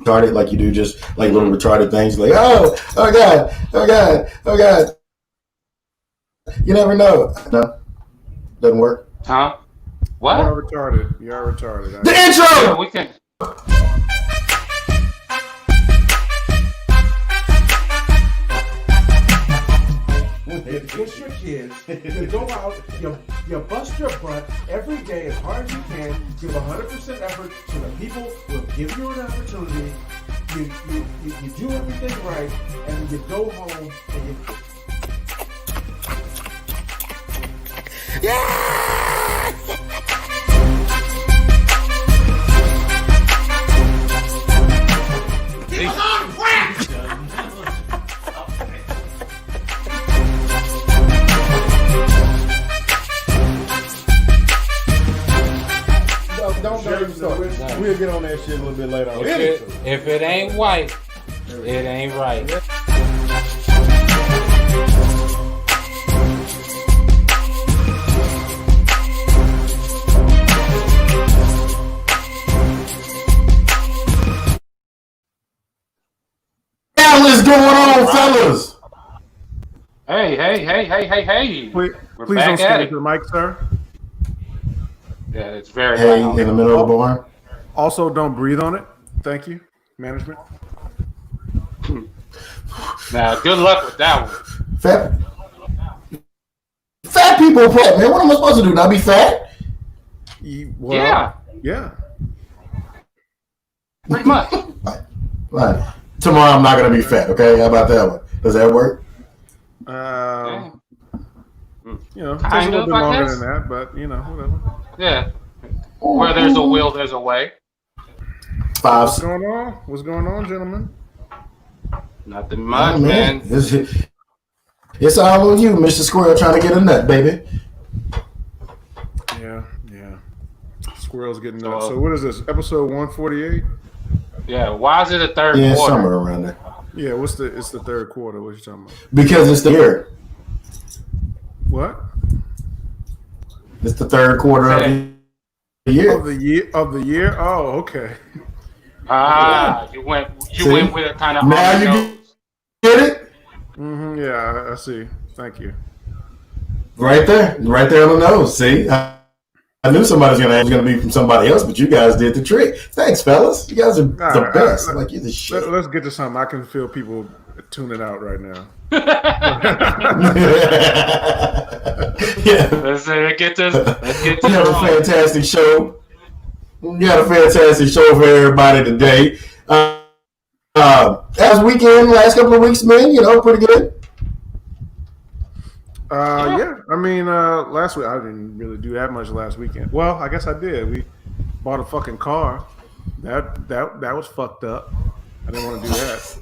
retarded, like you do just like little retarded things, like oh god, oh god, oh god. You never know. No, doesn't work. Huh? What? You are retarded. You are retarded. The intro. Yeah, we can. You kiss your kids, you go out, you bust your butt every day as hard as you can, give 100% effort so that people will give you an opportunity. You do everything right, and you go home and you... Don't get started. We'll get on that shit a little bit later. If it ain't white, it ain't right. What's going on, fellas? Hey. Please We're don't back at speak it. to the mic, sir. Yeah, it's very Hey, loud. in the middle of the barn. Also, don't breathe on it. Thank you, management. Now, good luck with that one. Fat people fat, man. What am I supposed to do? Not be fat? Yeah. Pretty much. Right. Tomorrow I'm not gonna be fat. Okay, how about that one? Does that work? Yeah. You know, it takes a Kind little of, bit I longer guess. than that, but you know, whatever. Yeah. Where there's a will, there's a way. What's going on? What's going on, gentlemen? Nothing much, Oh, man. It's all on you, Mr. Squirrel, trying to get a nut, baby. Yeah. Squirrels getting nuts. So what is this? Episode 148? Yeah, why is it a third Yeah, quarter? somewhere around there. Yeah, it's the third quarter. What you talking about? Because it's the year. What? It's the third quarter of the year. Of the year? Oh, okay. You went with it kind of Now on the you nose. get it? Yeah, I see. Thank you. Right there on the nose. See, I knew somebody's gonna be from somebody else, but you guys did the trick. Thanks, fellas. You guys are the best. Like you're the shit. Let's get to something. I can feel people tuning out right now. Yeah. Let's get this. We have a fantastic show. We got a fantastic show for everybody today. As weekend, last couple of weeks, man, pretty good. Yeah. I mean, last week I didn't really do that much last weekend. Well, I guess I did. We bought a fucking car. That was fucked up. I didn't want to do that.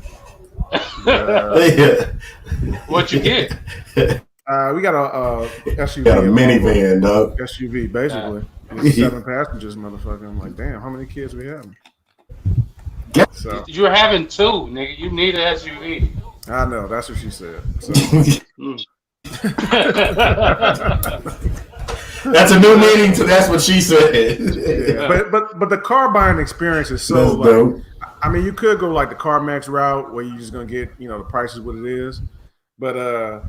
What'd you get? We got a SUV. Got a minivan, dog. SUV, basically. It's 7 passengers, motherfucker. I'm like, damn, how many kids we have? So You're having 2, nigga. You need an SUV. I know, that's what she said. So. That's a new meaning to that's what she said. Yeah, but the car buying experience is so That's dope. I mean, you could go like the CarMax route where you're just gonna get the price is what it is, but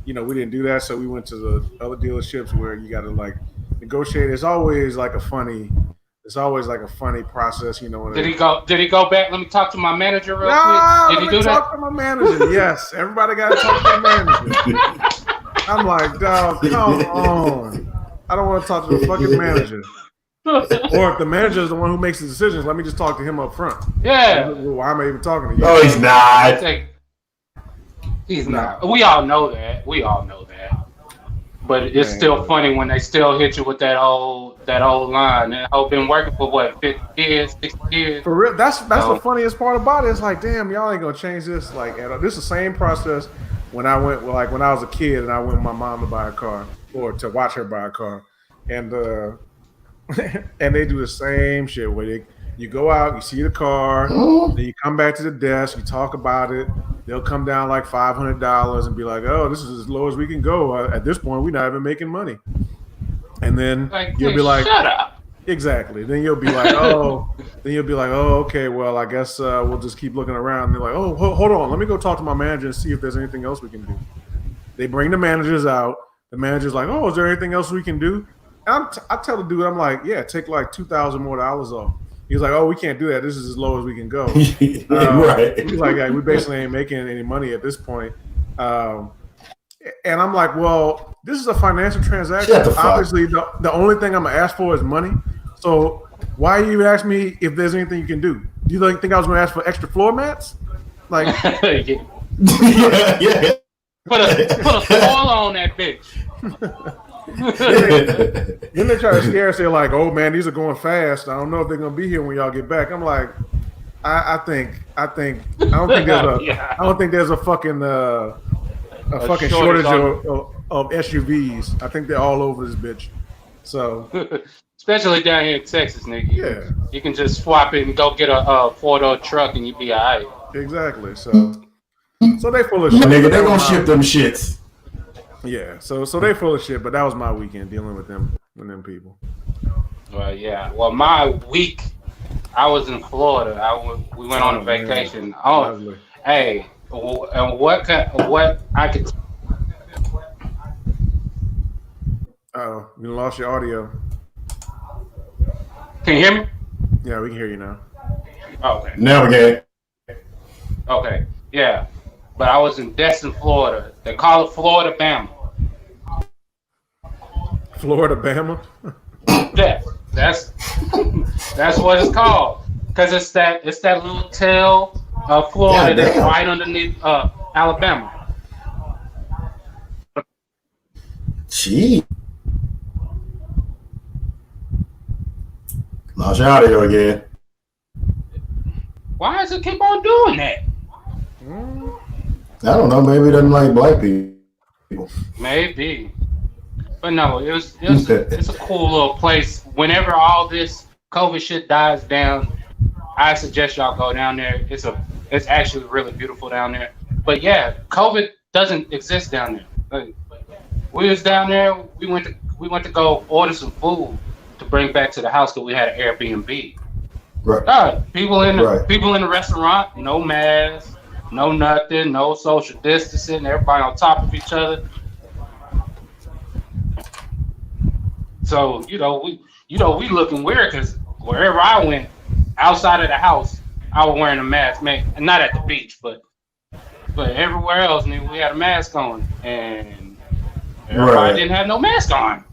we didn't do that, so we went to the other dealerships where you got to like negotiate. It's always like a funny process, When Did he go back? Let me talk to my manager real no, quick. Did he do talk that? to my manager. Yes, everybody got to talk to the manager. I'm like, dog, come on. I don't want to talk to the fucking manager. Or if the manager is the one who makes the decisions, let me just talk to him up front. Yeah. Why am I even talking to you? No, he's not. He's not. We all know that. But it's still funny when they still hit you with that old line. That whole been working for what, 50 years, 60 years? For real, that's the funniest part about it. It's like, damn, y'all ain't gonna change this. Like, this is the same process when I went, like when I was a kid and I went with my mom to buy a car or to watch her buy a car, and and they do the same shit where you go out, you see the car, then you come back to the desk, you talk about it. They'll come down like $500 and be like, "Oh, this is as low as we can go. At this point, we're not even making money." And then you'll be like, "Shut up." Exactly. Then you'll be like, oh, okay, well, I guess we'll just keep looking around. And they're like, oh, hold on, let me go talk to my manager and see if there's anything else we can do. They bring the managers out. The manager's like, oh, is there anything else we can do? And I tell the dude, I'm like, yeah, take like $2,000 more off. He's like, oh, we can't do that. This is as low as we can go. Right. He's like, yeah, we basically ain't making any money at this point. And I'm like, well, this is a financial transaction. Obviously, the only thing I'm going to ask for is money. So why you even ask me if there's anything you can do? You think I was going to ask for extra floor mats? Like, yeah. Put a foil on that bitch. Then they try to scare us. They're like, "Oh man, these are going fast. I don't know if they're gonna be here when y'all get back." I'm like, I don't think there's a fucking shortage of SUVs. I think they're all over this bitch. So, especially down here in Texas, nigga. Yeah, you can just swap it and go get a 4-door truck and you be alright. Exactly. So they full of shit. Nigga, they gonna ship them shits. Yeah, so they full of shit, but that was my weekend dealing with them people. Well, yeah. Well, my week, I was in Florida. We went on a vacation. Man. Oh, Lovely. Hey, and what I could. Oh, you lost your audio. Can you hear me? Yeah, we can hear you now. Okay. Now we can. Okay. Yeah, but I was in Destin, Florida. They call it Florida Bama. Florida Bama? That's what it's called. Because it's that little tail of Florida that's right underneath Alabama. Gee. Lost your audio again. Why does it keep on doing that? I don't know. Maybe it doesn't like black people. Maybe. But no, it's a cool little place. Whenever all this COVID shit dies down, I suggest y'all go down there. It's actually really beautiful down there. But yeah, COVID doesn't exist down there. We was down there. We went to go order some food to bring back to the house because we had an Airbnb. Right. People in the restaurant, no mask, no nothing, no social distancing. Everybody on top of each other. So we looking weird because wherever I went, outside of the house, I was wearing a mask. Man, not at the beach, but everywhere else, nigga, we had a mask on, and everybody didn't have no mask on.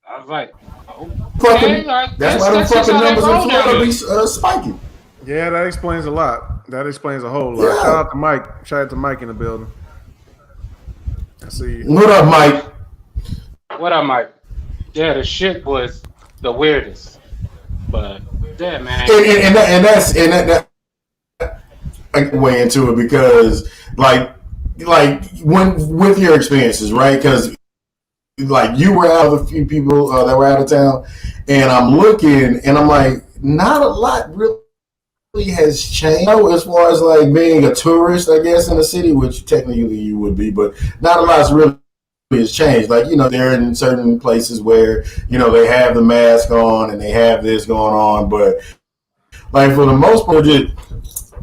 I was like, okay, that's why the fucking numbers in Florida be spiking. Yeah, that explains a lot. That explains a whole lot. Yeah. Shout out to Mike. Shout out to Mike in the building. I see you. What up, Mike? What up, Mike? Yeah, the shit was the weirdest, but yeah, man. And that's I can weigh into it because like when with your experiences, right? Because like you were out of a few people that were out of town, and I'm looking and I'm like, not a lot really has changed as far as like being a tourist, I guess, in the city, which technically you would be, but not a lot's really has changed. Like, they're in certain places where, they have the mask on and they have this going on, but like for the most part, just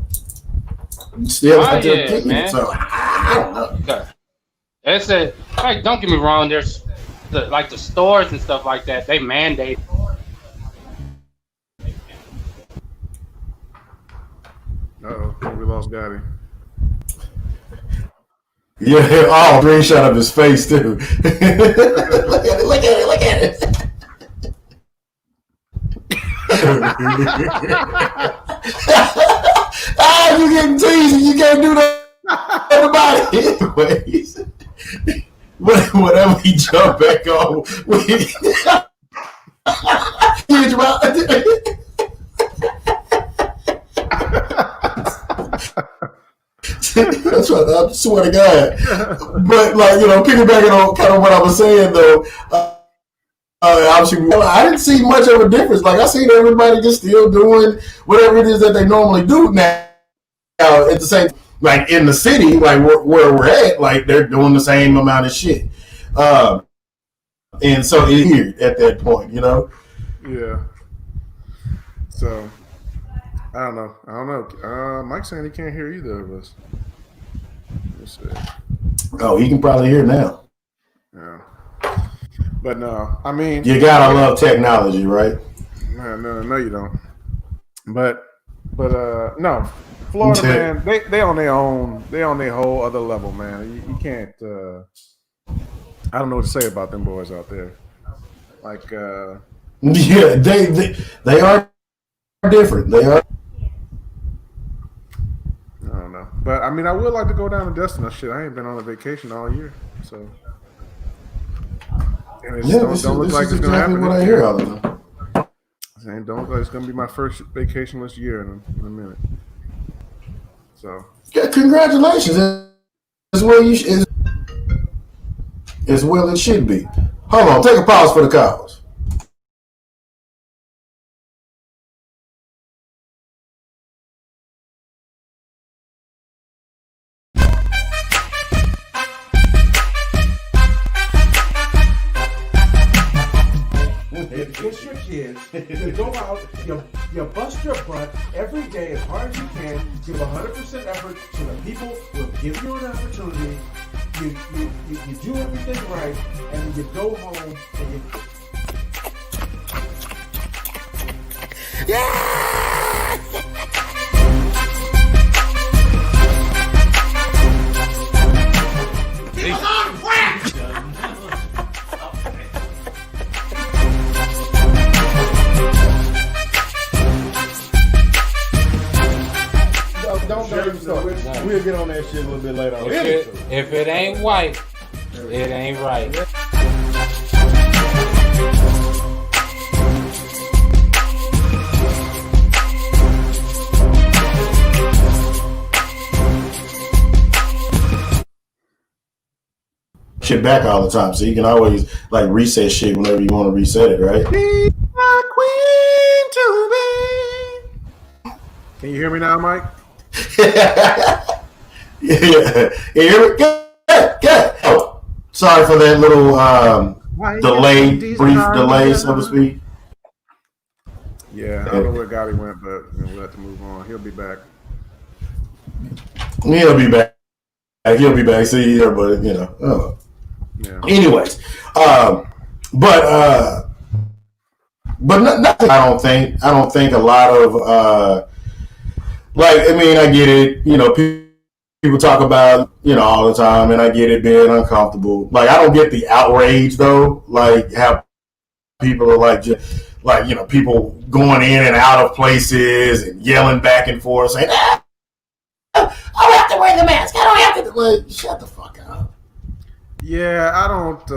still man. So I don't know. Okay. It's like, don't get me wrong, there's the stores and stuff like that, they mandate. Uh-oh, we lost Gati. Yeah, screenshot of his face too. Look at it. You getting teased. You can't do that about it. Anyways, whatever he jumped back on. That's what I swear to God. But piggybacking on kind of what I was saying though, obviously I didn't see much of a difference. Like I seen everybody just still doing whatever it is that they normally do now. At the same, like in the city, like where we're at, like they're doing the same amount of shit. And so it's weird at that point, Yeah. So I don't know. Mike's saying he can't hear either of us. Let's see. Oh, he can probably hear now. Yeah. But no, I mean, you gotta love technology, right? No, you don't. But no, Florida man, they on their own. They on their whole other level, man. You can't. I don't know what to say about them boys out there. Like, yeah, they are different. They are. I don't know, but I mean, I would like to go down to Destin. Shit, I ain't been on a vacation all year, so. And it don't look like it's gonna happen. What I hear all the time. Don't look like it's gonna be my first vacationless year in a minute. So. Yeah, congratulations. As well as well it should be. Hold on, take a pause for the cows. Kiss your kids. You go out, you bust your butt every day as hard as you can. Give 100% effort so that people will give you an opportunity. You do everything right, and then you go home and you. Don't get started. We'll get on that shit a little bit later on. If it ain't white, it ain't right. Shit back all the time, so you can always like reset shit whenever you want to reset it, right? Be my queen to be. Can you hear me now, Mike? Yeah. Here we go. Oh, sorry for that little brief delay, so to speak. Yeah, I don't know where Gati went, but we'll have to move on. He'll be back. He'll be back. He'll be back. See you here, but you know. Yeah. Anyways, but nothing. I don't think a lot of like. I mean, I get it. You know, people talk about all the time, and I get it being uncomfortable. Like, I don't get the outrage though. Like how people are like, people going in and out of places and yelling back and forth, saying, I don't have to wear the mask. I don't have to. Like, shut the fuck up. Yeah, I don't.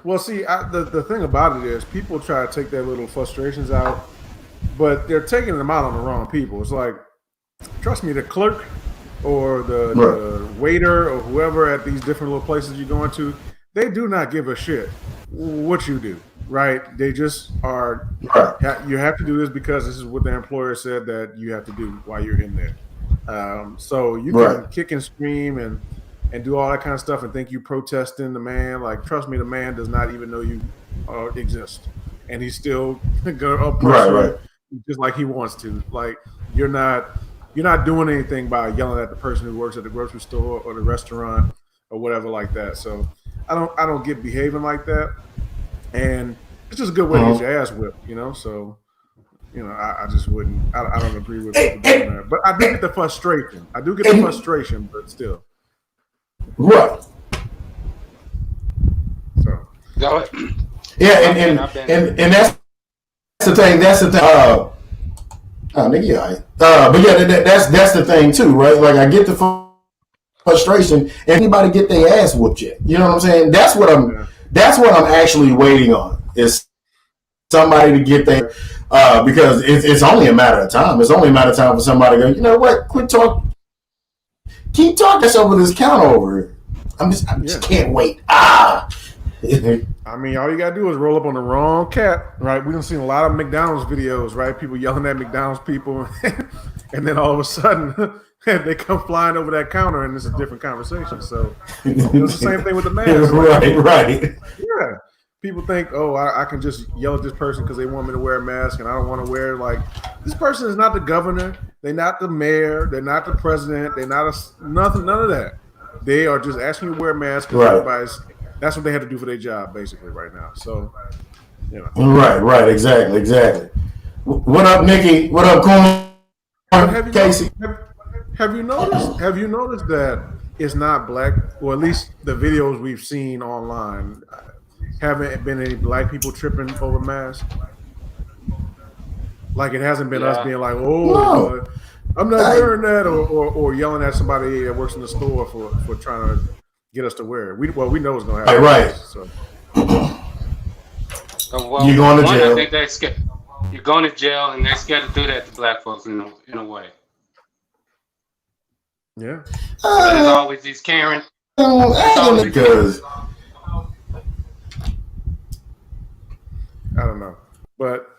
Well, see, the thing about it is people try to take their little frustrations out, but they're taking them out on the wrong people. It's like, trust me, the clerk or the waiter or whoever at these different little places you're going to, they do not give a shit what you do, right? They just are, you have to do this because this is what the employer said that you have to do while you're in there. So you can kick and scream and do all that kind of stuff and think you protesting the man. Like, trust me, the man does not even know you exist, and he's still gonna oppress you just like he wants to. Like, you're not doing anything by yelling at the person who works at the grocery store or the restaurant or whatever like that. So I don't get behaving like that, and it's just a good way to get your ass whipped, So I just wouldn't. I don't agree with people doing that, but I do get the frustration. But still. Right. So. Yeah, and that's the thing. That's the thing. Nigga, yeah. But yeah, that's the thing too, right? Like, I get the frustration, and anybody get their ass whooped yet? You know what I'm saying? That's what I'm actually waiting on, is somebody to get there, because it's only a matter of time. It's only a matter of time for somebody to go, you know what? Quit talking. Keep talking us over this counter over here. I just can't wait. I mean, all you gotta do is roll up on the wrong cat, right? We've seen a lot of McDonald's videos, right? People yelling at McDonald's people, and then all of a sudden they come flying over that counter, and it's a different conversation. So it's the same thing with the mask. Right. Yeah. people think, oh, I can just yell at this person because they want me to wear a mask and I don't want to wear. Like, this person is not the governor. They're not the mayor. They're not the president. They're not nothing. None of that. They are just asking you to wear a mask because everybody's. That's what they have to do for their job, basically, right now. So, Right. Exactly. What up, Nikki? What up, Corn? Casey? Have you noticed that it's not black, or at least the videos we've seen online haven't been any black people tripping over masks? Like, it hasn't been us being like, oh, I'm not wearing that, or yelling at somebody that works in the store for trying to get us to wear it. We know it's going to happen. Right. So. Well, you're going to jail. I think they're scared. You're going to jail, and they're scared to do that to black folks in a way. Yeah. There's always these Karen. Because I don't know, but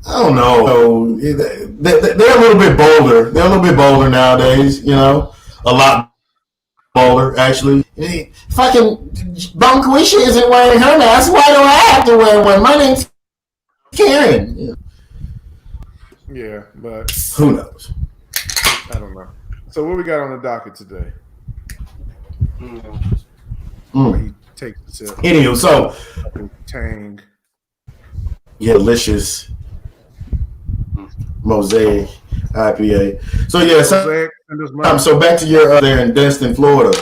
I don't know. They're a little bit bolder. They're a little bit bolder nowadays. You know, a lot bolder actually. Fucking Bonquisha isn't wearing her mask. Why do I have to wear one? My name's Karen. Yeah, but who knows? I don't know. So what we got on the docket today? He takes the sip. Anywho, so Tang. Yeah, delicious Mosaic IPA. So yeah, so back to your there in Destin, Florida,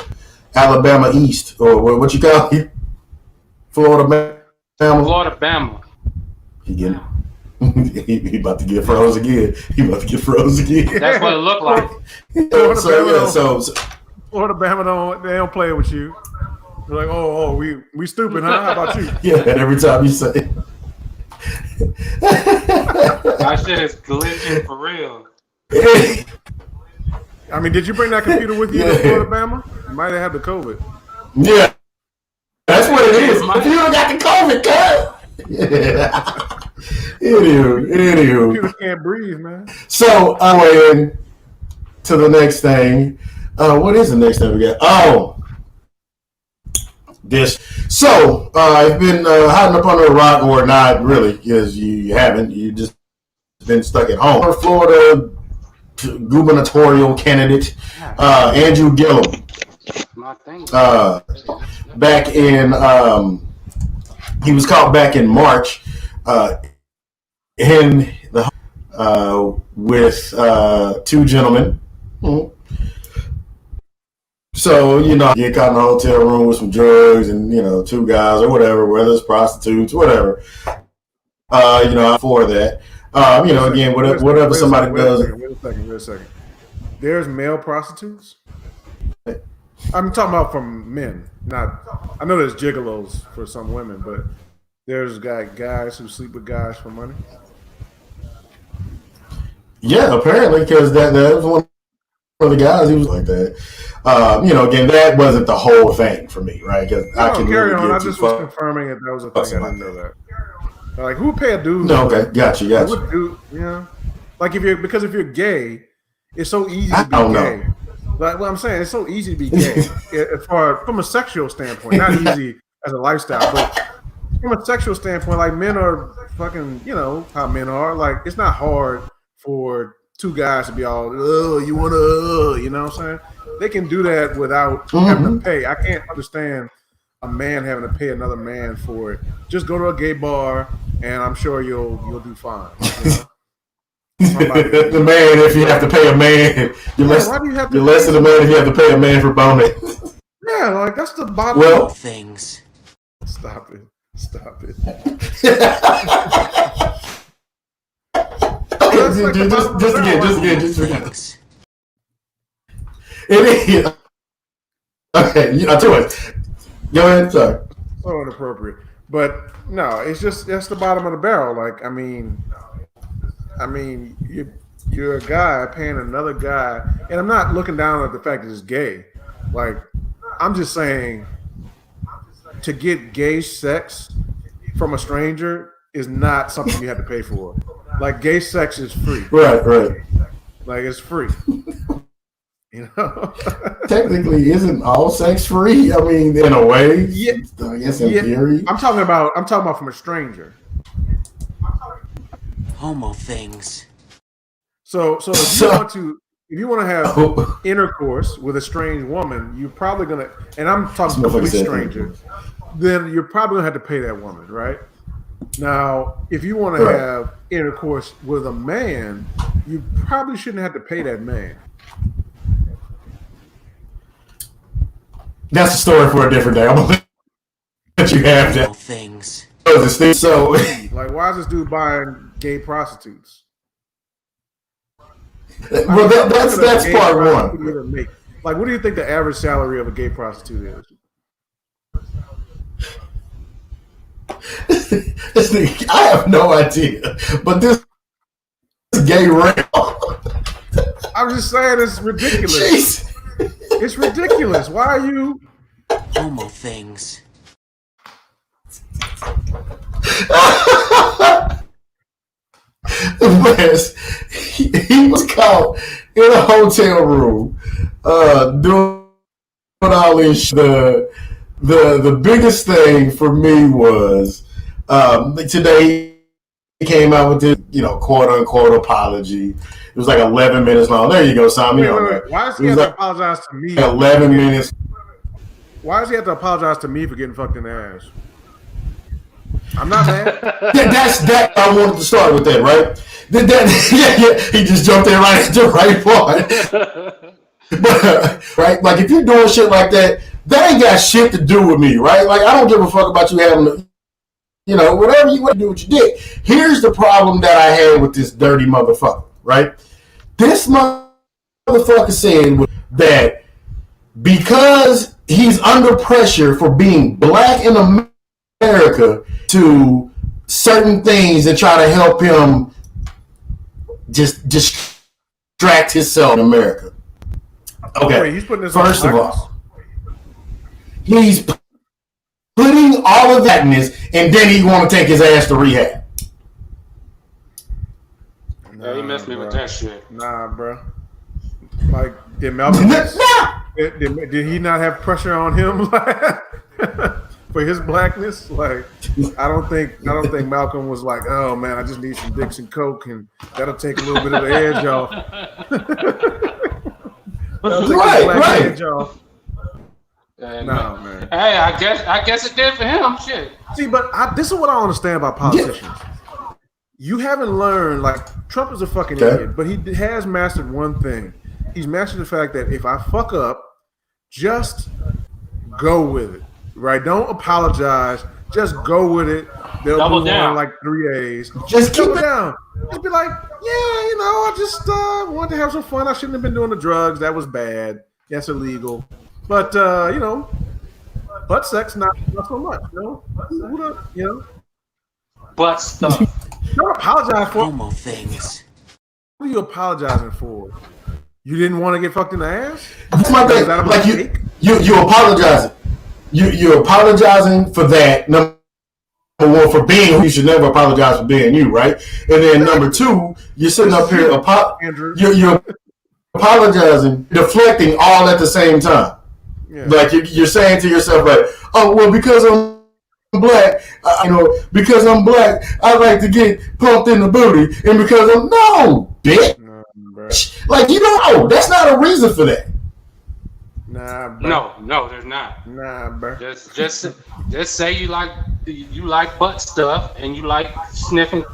Alabama East, or what you call it? Florida Bama. He about to get froze again. That's what it looked like. Florida Bama don't play with you. They're like, oh, we stupid, huh? How about you? Yeah, every time you say it. That shit is glitching for real. I mean, did you bring that computer with you to Florida Bama? You might have had the COVID. Yeah, that's what it is. The computer got the COVID, cuz. Yeah. Anywho. Computer can't breathe, man. So I'm waiting to the next thing. What is the next thing we got? Oh, this. So I've been hiding up under a rock, or not really, because you haven't. You just been stuck at home. Florida gubernatorial candidate Andrew Gillum. Back in he was caught back in March in the with two gentlemen. So, get caught in a hotel room with some drugs and, two guys or whatever, whether it's prostitutes, whatever. For that. Again, whatever somebody does. Wait a second. There's male prostitutes? I'm talking about from men, not. I know there's gigolos for some women, but there's guys who sleep with guys for money. Yeah, apparently, because that was one of the guys. He was like that. Again, that wasn't the whole thing for me, right? Because I can carry on. I just was confirming that was a thing. I didn't know that. Like, who would pay a dude? No, okay, got you. Like if you're gay, it's so easy to be gay. Like what I'm saying, it's so easy to be gay from a sexual standpoint. Not easy as a lifestyle, but from a sexual standpoint, like men are fucking. You know how men are. Like it's not hard for two guys to be all, oh, you wanna, you know what I'm saying? They can do that without having to pay. I can't understand a man having to pay another man for it. Just go to a gay bar, and I'm sure you'll do fine. The man, if you have to pay a man, you're less than the man if you have to pay a man for boning. Yeah, like that's the bottom. Well, things. Stop it. Just again. It is. Okay, I tell you what. Go ahead, sorry. So inappropriate, but no, that's the bottom of the barrel. Like, I mean, you're a guy paying another guy, and I'm not looking down at the fact that it's gay. Like, I'm just saying, to get gay sex from a stranger is not something you have to pay for. Like, gay sex is free. Right. Like, it's free. You know, Technically, isn't all sex free? I mean, in a way, yeah, I guess in theory. I'm talking about from a stranger. Homo things. So if you want to have intercourse with a strange woman, you're probably gonna, and I'm talking complete stranger, then you're probably gonna have to pay that woman, right? Now, if you want to have intercourse with a man, you probably shouldn't have to pay that man. That's a story for a different day. I'm gonna let you have that. Things. So, like, why is this dude buying gay prostitutes? Well, that's part one. Like, what do you think the average salary of a gay prostitute is? I have no idea, but this gay rail. I'm just saying, it's ridiculous. Jeez. It's ridiculous. Why are you Homo things? He was caught in a hotel room doing all this. The biggest thing for me was today he came out with this quote unquote apology. It was like 11 minutes long. There you go, Simon. Wait. Why does he have to apologize to me? 11 minutes. Why does he have to apologize to me for getting fucked in the ass? I'm not mad. That's I wanted to start with that, right? He just jumped in right at the right point. But, right? Like, if you're doing shit like that, that ain't got shit to do with me, right? Like, I don't give a fuck about you having, whatever you want to do with your dick. Here's the problem that I had with this dirty motherfucker, right? This motherfucker said that because he's under pressure for being black in America to certain things that try to help him just distract himself in America. Okay, wait, he's putting this first of all, he's putting all of that in this, and then he want to take his ass to rehab. Yeah, he messed me with that shit. Nah, bro. Like, did Malcolm? Did he not have pressure on him for his blackness? Like, I don't think Malcolm was like, oh man, I just need some dicks and coke, and that'll take a little bit of the edge off. Right. Edge off. No, man. Hey, I guess it did for him. Shit. See, but this is what I don't understand about politicians. Yeah. You haven't learned, like, Trump is a fucking idiot, but he has mastered one thing. He's mastered the fact that if I fuck up, just go with it, right? Don't apologize. Just go with it. They'll double move down on like 3 A's. Just keep double down. Just be like, yeah, I just wanted to have some fun. I shouldn't have been doing the drugs. That was bad. That's illegal. But butt sex not so much. Butt stuff. Don't apologize for Homo things. What are you apologizing for? You didn't want to get fucked in the ass? That's my thing. Like, you apologizing. You're apologizing for that. Number one, for being who you should never apologize for being you, right? And then number two, you're sitting up here you're apologizing, deflecting all at the same time. Yeah. Like, you're saying to yourself, like, oh well, because I'm black, because I'm black, I like to get pumped in the booty, and because I'm bitch. Like, that's not a reason for that. Nah, bro. No, there's not. Nah, bro. Just say you like butt stuff and you like sniffing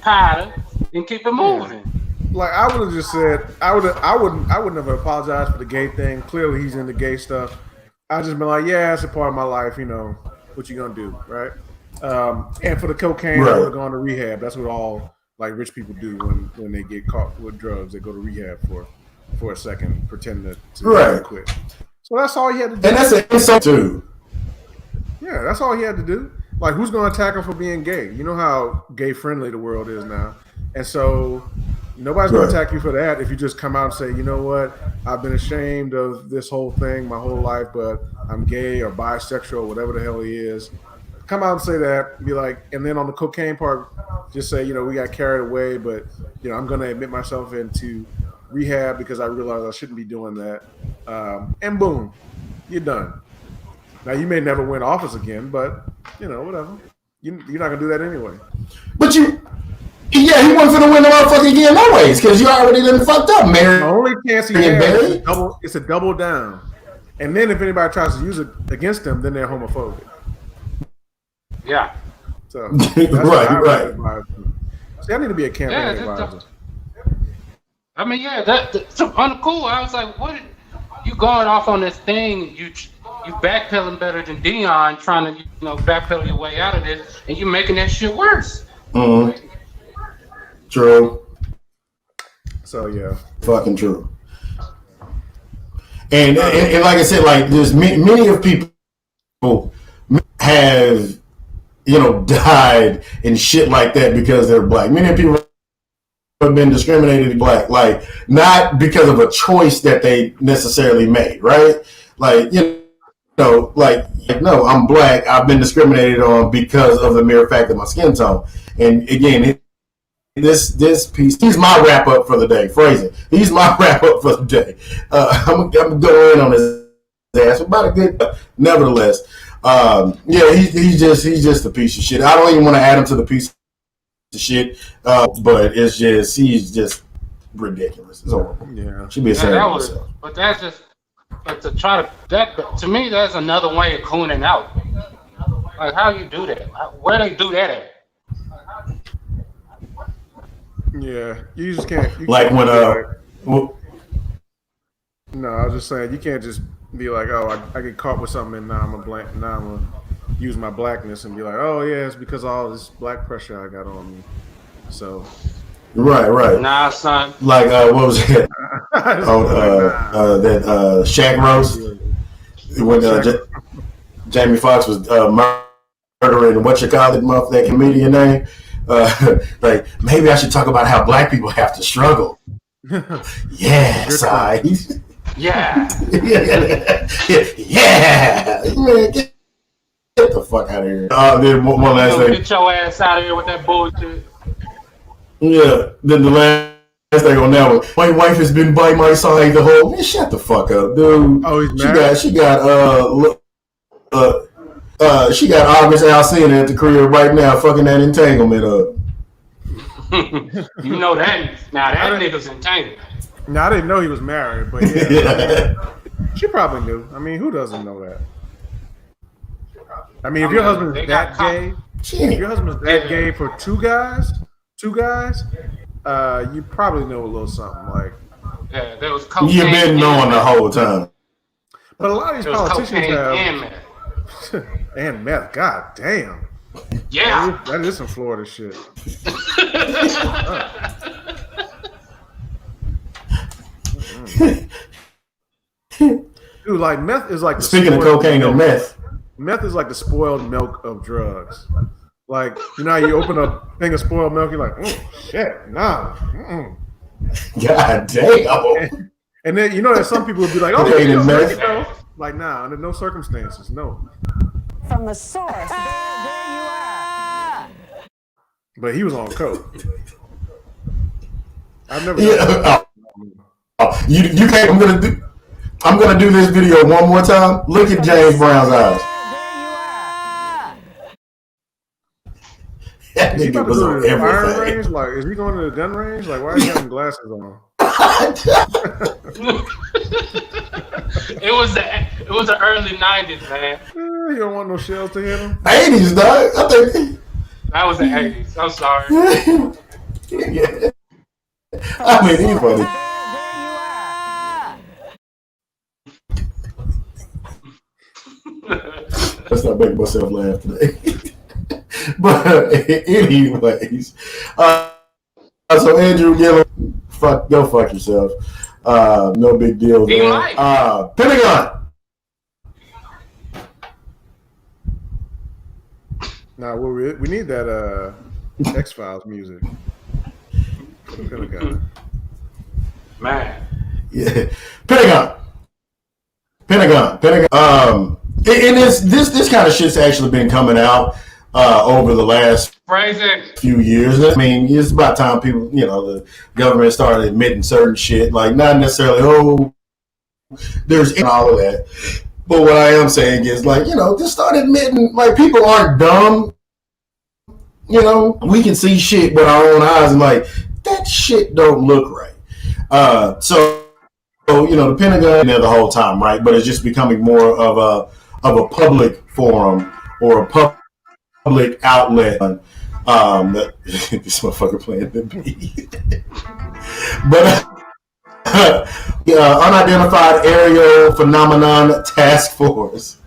powder and keep it moving. Like, I would have just said, I wouldn't have apologized for the gay thing. Clearly, he's into gay stuff. I just been like, yeah, it's a part of my life. What you gonna do, right? And for the cocaine, I would have gone to rehab. That's what all like rich people do when they get caught with drugs. They go to rehab for a second, pretend to quit. So that's all he had to do. And that's an insult too. Yeah, that's all he had to do. Like, who's going to attack him for being gay? You know how gay friendly the world is now, and so nobody's going to attack you for that if you just come out and say, you know what, I've been ashamed of this whole thing my whole life, but I'm gay or bisexual, whatever the hell he is. Come out and say that, be like, and then on the cocaine part, just say, we got carried away, but I'm going to admit myself into rehab because I realized I shouldn't be doing that. And boom, you're done. Now you may never win office again, but whatever. You're not gonna do that anyway. But he wasn't gonna win the motherfucker again, no ways, because you already done fucked up, man. The only chance he has is a double down. And then if anybody tries to use it against them, then they're homophobic. Yeah. So right. See, I need to be a campaign advisor. I mean, that's uncool. I was like, what? You going off on this thing? You backpedaling better than Dion, trying to backpedal your way out of this, and you making that shit worse. Mm-hmm. True. So yeah, fucking true. And like I said, like there's many of people have died and shit like that because they're black. Many people have been discriminated black, like not because of a choice that they necessarily made, right? Like like no, I'm black. I've been discriminated on because of the mere fact of my skin tone. And again, this piece, he's my wrap up for the day. Phrasing, he's my wrap up for the day. I'm gonna go in on his ass about a good, nevertheless. He's just a piece of shit. I don't even want to add him to the piece of shit, but it's just he's just ridiculous. It's horrible. Yeah, should be ashamed of himself. But that's just. But to me, that's another way of cooning out. Like, how you do that? Where they do that at? Yeah, you just can't. Like when no, I was just saying you can't just be like, oh, I get caught with something and now I'm gonna use my blackness and be like, oh yeah, it's because of all this black pressure I got on me. So. Right. Nah, son. Like what was it? That Shaq roast when Jamie Foxx was murdering that comedian name. Like maybe I should talk about how black people have to struggle. Yes, Yeah. Man, get the fuck out of here. Then one last thing. Get your ass out of here with that bullshit. Yeah. Then the last thing on that one. My wife has been by my side the whole. Man, shut the fuck up, dude. Oh, he's married? She got August Alsina at the crib right now, fucking that entanglement up. You know that now that nigga's entangled. No, I didn't know he was married, but yeah. She probably knew. I mean, who doesn't know that? I mean, if your husband's that gay, for two guys, you probably know a little something. Like, yeah, there was cocaine. You've been knowing the whole time. But a lot of these politicians have and meth. and meth. God damn. Yeah, that is some Florida shit. Dude, like meth is like speaking of cocaine and meth. Meth is like the spoiled milk of drugs. Like, you know how you open a thing of spoiled milk, you're like, shit, nah. Mm-mm. God damn. And then you know that some people would be like, oh, cocaine and meth. Like, nah, under no circumstances, no. From the source, there you are. But he was on coke. I've never. Yeah. You can't. I'm gonna do this video one more time. Look at James Brown's eyes. That nigga was on everything. Range? Like, is he going to the gun range? Like, why are you having glasses on? It was the early 90s, man. You don't want no shells to hit him? 80s, dog. I think that was the 80s. I'm sorry. Yeah. I mean, he's funny. Let's not make myself laugh today. But anyways, so Andrew Gillum, go fuck yourself. No big deal there. Pentagon. Nah, we need that X-Files music. Pentagon. Man. Yeah. Pentagon. And this kind of shit's actually been coming out. over the last Crazy. few years. I mean, it's about time people, the government started admitting certain shit, like not necessarily, there's all of that. But what I am saying is, like, just start admitting, like, people aren't dumb. We can see shit with our own eyes and, like, that shit don't look right. So the Pentagon there the whole time, right? But it's just becoming more of a public forum or a public outlet. This motherfucker playing the beat. But unidentified aerial phenomenon task force.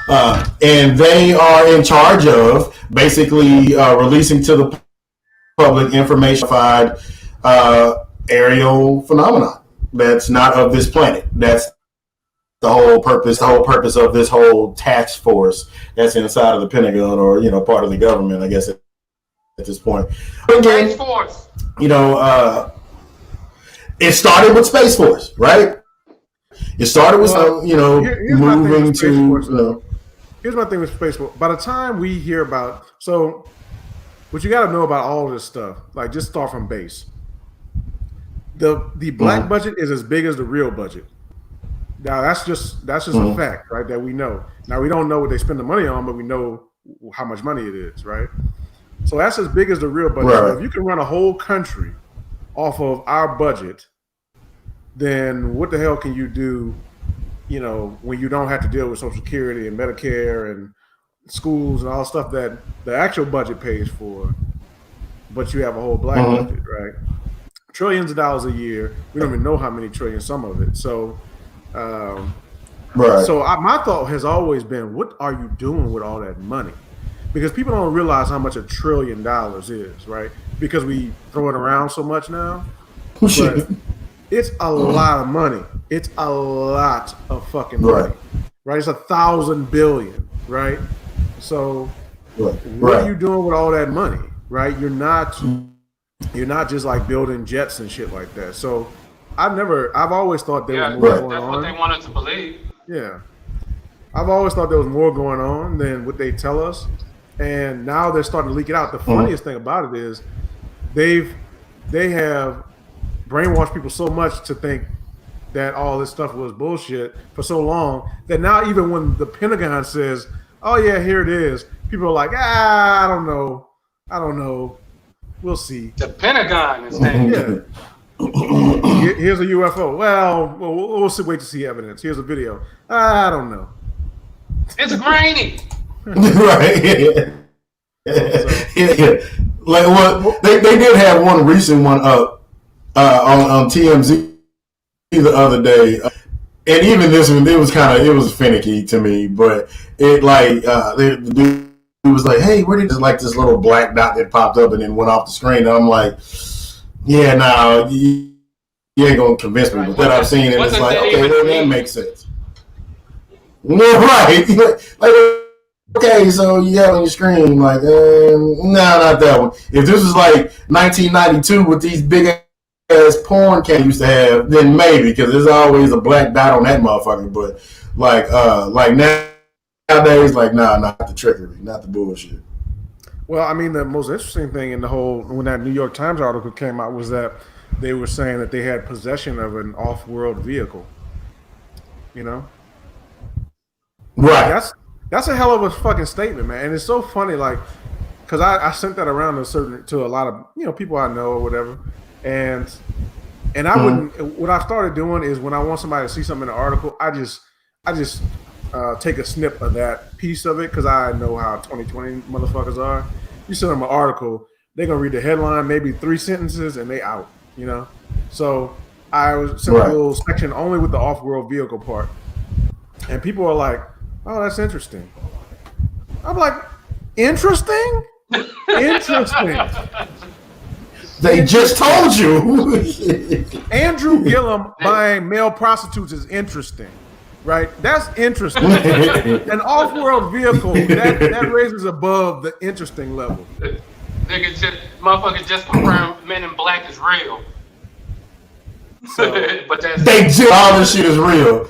And they are in charge of basically releasing to the public information about aerial phenomenon that's not of this planet. That's the whole purpose. The whole purpose of this whole task force that's inside of the Pentagon, or part of the government, I guess, at this point. Again, Space Force. It started with Space Force, right? It started with moving to. Here's my thing with Space Force. By the time we hear about, what you got to know about all of this stuff, like, just start from base. The black budget is as big as the real budget. Now that's just a fact, right? That we know. Now we don't know what they spend the money on, but we know how much money it is, right? So that's as big as the real budget. Right. So if you can run a whole country off of our budget, then what the hell can you do, when you don't have to deal with Social Security and Medicare and schools and all stuff that the actual budget pays for, but you have a whole black budget, right? Trillions of dollars a year. We don't even know how many trillions, some of it. So, right. So my thought has always been, what are you doing with all that money? Because people don't realize how much $1 trillion is, right? Because we throw it around so much now. But it's a lot of money. It's a lot of fucking money, right? It's 1,000 billion, right? So, what are you doing with all that money, right? You're not just like building jets and shit like that. So, I've always thought there was more going on. That's what they wanted to believe. Yeah, I've always thought there was more going on than what they tell us, and now they're starting to leak it out. The funniest thing about it is they have brainwashed people so much to think that all this stuff was bullshit for so long that now even when the Pentagon says, "Oh yeah, here it is," people are like, I don't know, we'll see. The Pentagon is saying, Here's a UFO. Well, we'll wait to see evidence. Here's a video. I don't know. it's grainy. Right. Like what they did have one recent one up on TMZ the other day, and even this one it was finicky to me, but it like the dude was like, "Hey, where did this little black dot that popped up and then went off the screen?" And I'm like, "Yeah, no, you ain't gonna convince me." But then I've seen it, it's like, okay, well, that makes sense. Right? Like, okay, so you have on your screen, like, no, not that one. If this was like 1992 with these big ass porn cams used to have, then maybe, because there's always a black dot on that motherfucker. But like nowadays, like, nah, not the trickery, not the bullshit. Well, I mean, the most interesting thing in the whole, when that New York Times article came out, was that they were saying that they had possession of an off-world vehicle. Right. That's a hell of a fucking statement, man. And it's so funny, like, because I sent that around to a lot of people I know or whatever, and I wouldn't. What I started doing is when I want somebody to see something in the article, I just take a snip of that piece of it, because I know how 2020 motherfuckers are. You send them an article, they're gonna read the headline, maybe 3 sentences, and they out. So I was sent a little section only with the off-world vehicle part, and people are like, "Oh, that's interesting." I'm like, "Interesting? Interesting." They just told you. Andrew Gillum buying male prostitutes is interesting, right? That's interesting. An off-world vehicle that raises above the interesting level. Motherfuckers just confirmed Men in Black is real. So, but all this shit is real.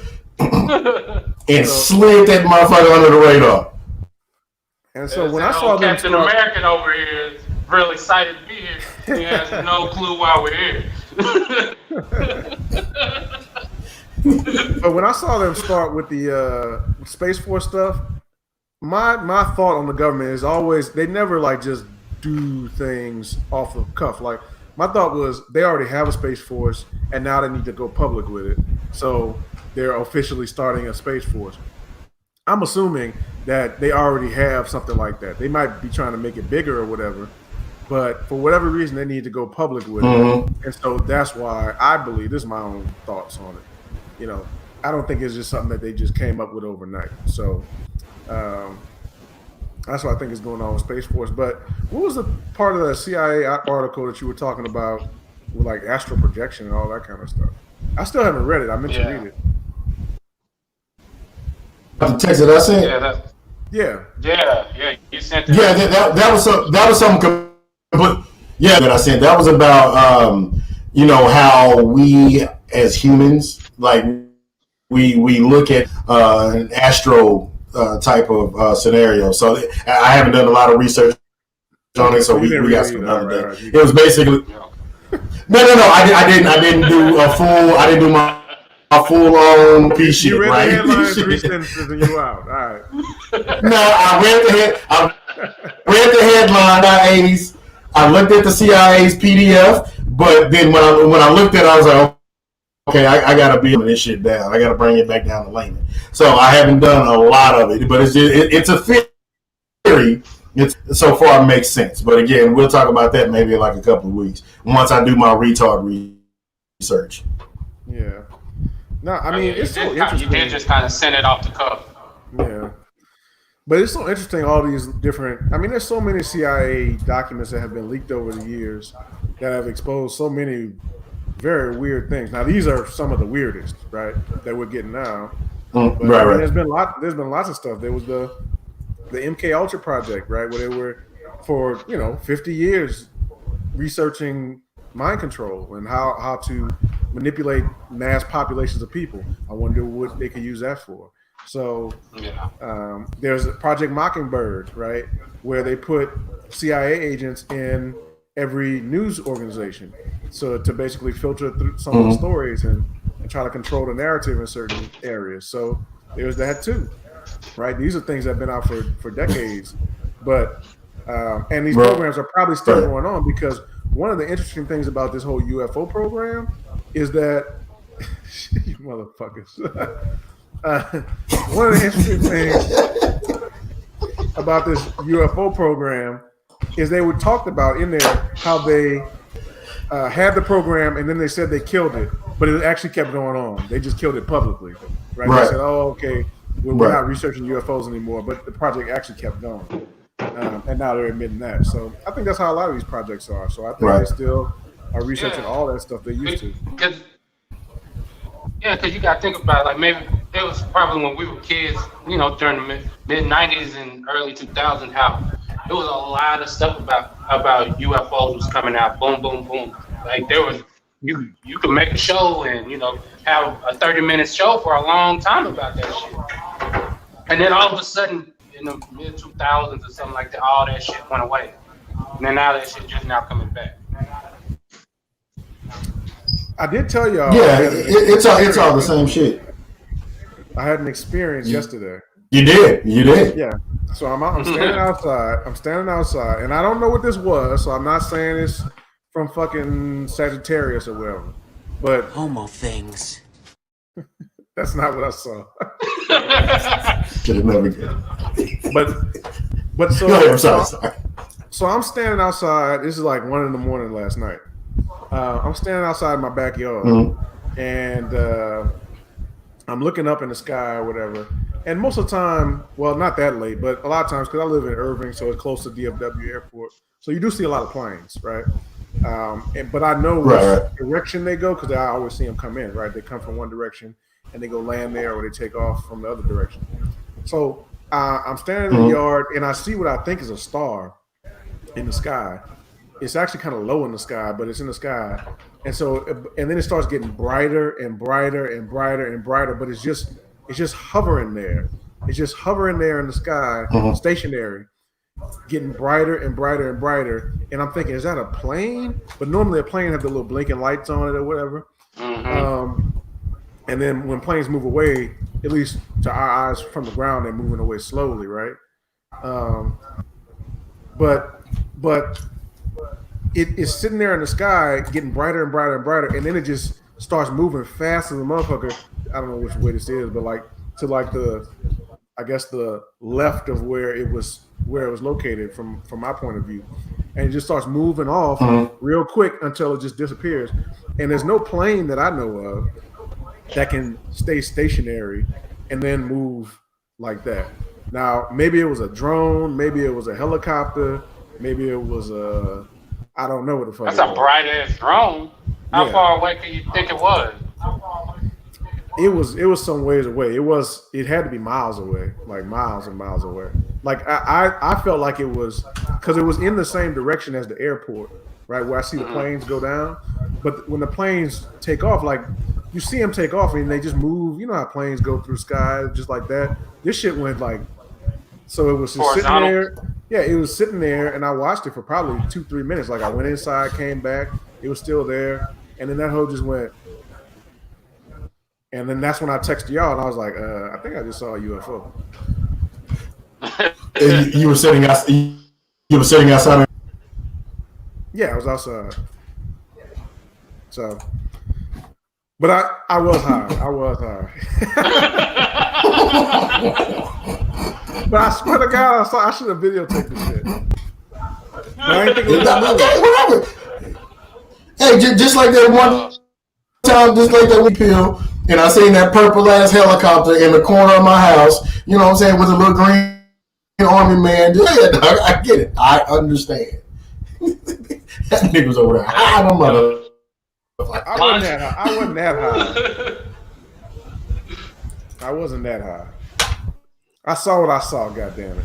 and slid that motherfucker under the radar. And so when I saw them Captain American over here is really excited to be here. He has no clue why we're here. But when I saw them start with the Space Force stuff, my thought on the government is always they never like just do things off the cuff. Like my thought was they already have a Space Force and now they need to go public with it. So they're officially starting a Space Force. I'm assuming that they already have something like that. They might be trying to make it bigger or whatever, but for whatever reason, they need to go public with it. And so that's why I believe, this is my own thoughts on it. You know, I don't think it's just something that they just came up with overnight. So that's what I think is going on with Space Force. But what was the part of the CIA article that you were talking about with like astral projection and all that kind of stuff? I still haven't read it. I meant to read it. The text that I sent. Yeah, you sent it. Yeah, that was something. Yeah, that I sent. That was about how we as humans like we look at an astro type of scenario. So I haven't done a lot of research on it, so we got some another day. It was basically no. I didn't do a full. I didn't do my full on piece shit, you read right? the headline 3 sentences and you out. All right. No, I read the headline. I looked at the CIA's PDF, but then when I looked at it, I was like, okay, I gotta be this shit down. I gotta bring it back down to layman. So I haven't done a lot of it, but it's a theory. So far it makes sense. But again, we'll talk about that maybe in like a couple of weeks once I do my retard research. Yeah. No, I mean, it's so interesting. You did just kind of send it off the cuff. Yeah. But it's so interesting, all these different... I mean, there's so many CIA documents that have been leaked over the years that have exposed so many very weird things. Now, these are some of the weirdest, right, that we're getting now. But right. I mean, there's been lots of stuff. There was the MK Ultra project, right, where they were, for, 50 years researching mind control and how to manipulate mass populations of people. I wonder what they could use that for. So there's Project Mockingbird, right, where they put CIA agents in every news organization, so to basically filter through some of the stories and try to control the narrative in certain areas. So there's that too, right? These are things that have been out for decades, but and these programs are probably still going on, because one of the interesting things about this whole UFO program is that you motherfuckers. One of the interesting things about this UFO program is they were talked about in there how they had the program and then they said they killed it, but it actually kept going on. They just killed it publicly, right? They said, "Oh, okay, we're not researching UFOs anymore," but the project actually kept going, and now they're admitting that. So I think that's how a lot of these projects are. So I think they still are researching all that stuff they used to. Because you got to think about it, like maybe it was probably when we were kids, during the mid 90s and early 2000s, how there was a lot of stuff about UFOs was coming out, boom, boom, boom. Like there was, you could make a show and, have a 30-minute show for a long time about that shit. And then all of a sudden, in the mid 2000s or something like that, all that shit went away. And then now that shit just now coming back. I did tell y'all. Yeah, it's all the same shit. I had an experience yesterday. You did. Yeah. So I'm standing outside. And I don't know what this was. So I'm not saying it's from fucking Sagittarius or whatever. But Homo things. That's not what I saw. Could have never get. But so. Go ahead, I'm sorry. So I'm standing outside. This is like 1 a.m. last night. I'm standing outside my backyard, and I'm looking up in the sky or whatever. And most of the time, well, not that late, but a lot of times, because I live in Irving, so it's close to DFW Airport, so you do see a lot of planes, right? But I know which direction they go, because I always see them come in, right? They come from one direction, and they go land there, or they take off from the other direction. So I'm standing in the yard, and I see what I think is a star in the sky. It's actually kind of low in the sky, but it's in the sky. And then it starts getting brighter and brighter and brighter and brighter, but it's just it's just hovering there. It's just hovering there in the sky, stationary, getting brighter and brighter and brighter. And I'm thinking, is that a plane? But normally a plane has the little blinking lights on it or whatever. And then when planes move away, at least to our eyes from the ground, they're moving away slowly, right? But it is sitting there in the sky, getting brighter and brighter and brighter, and then it just starts moving fast as a motherfucker. I don't know which way this is, but like to like the, I guess the left of where it was located from my point of view, and it just starts moving off real quick until it just disappears. And there's no plane that I know of that can stay stationary and then move like that. Now, maybe it was a drone, maybe it was a helicopter, maybe it was a, I don't know what the fuck. That's a bright ass drone. How far away can you think it was? It was some ways away. It had to be miles away, like miles and miles away. Like I felt like it was, because it was in the same direction as the airport, right, where I see the planes go down. But when the planes take off, like you see them take off and they just move. You know how planes go through sky just like that. This shit went like, so it was just sitting there. Yeah, it was sitting there, and I watched it for probably 2-3 minutes. Like I went inside, came back, it was still there, and then that hoe just went. And then that's when I texted y'all, and I was like, I think I just saw a UFO. You were sitting outside. You were sitting outside. Yeah, I was outside. So, but I was high. I was high. But I swear to God, I should have videotaped this shit. But I didn't think it was Hey, just like that one time, just like that one pill, and I seen that purple ass helicopter in the corner of my house. You know what I'm saying, with a little green army man. Yeah, dog, I get it. I understand. That nigga was over there. I don't know. I wasn't that high. I wasn't that high. I wasn't that high. I saw what I saw, goddammit.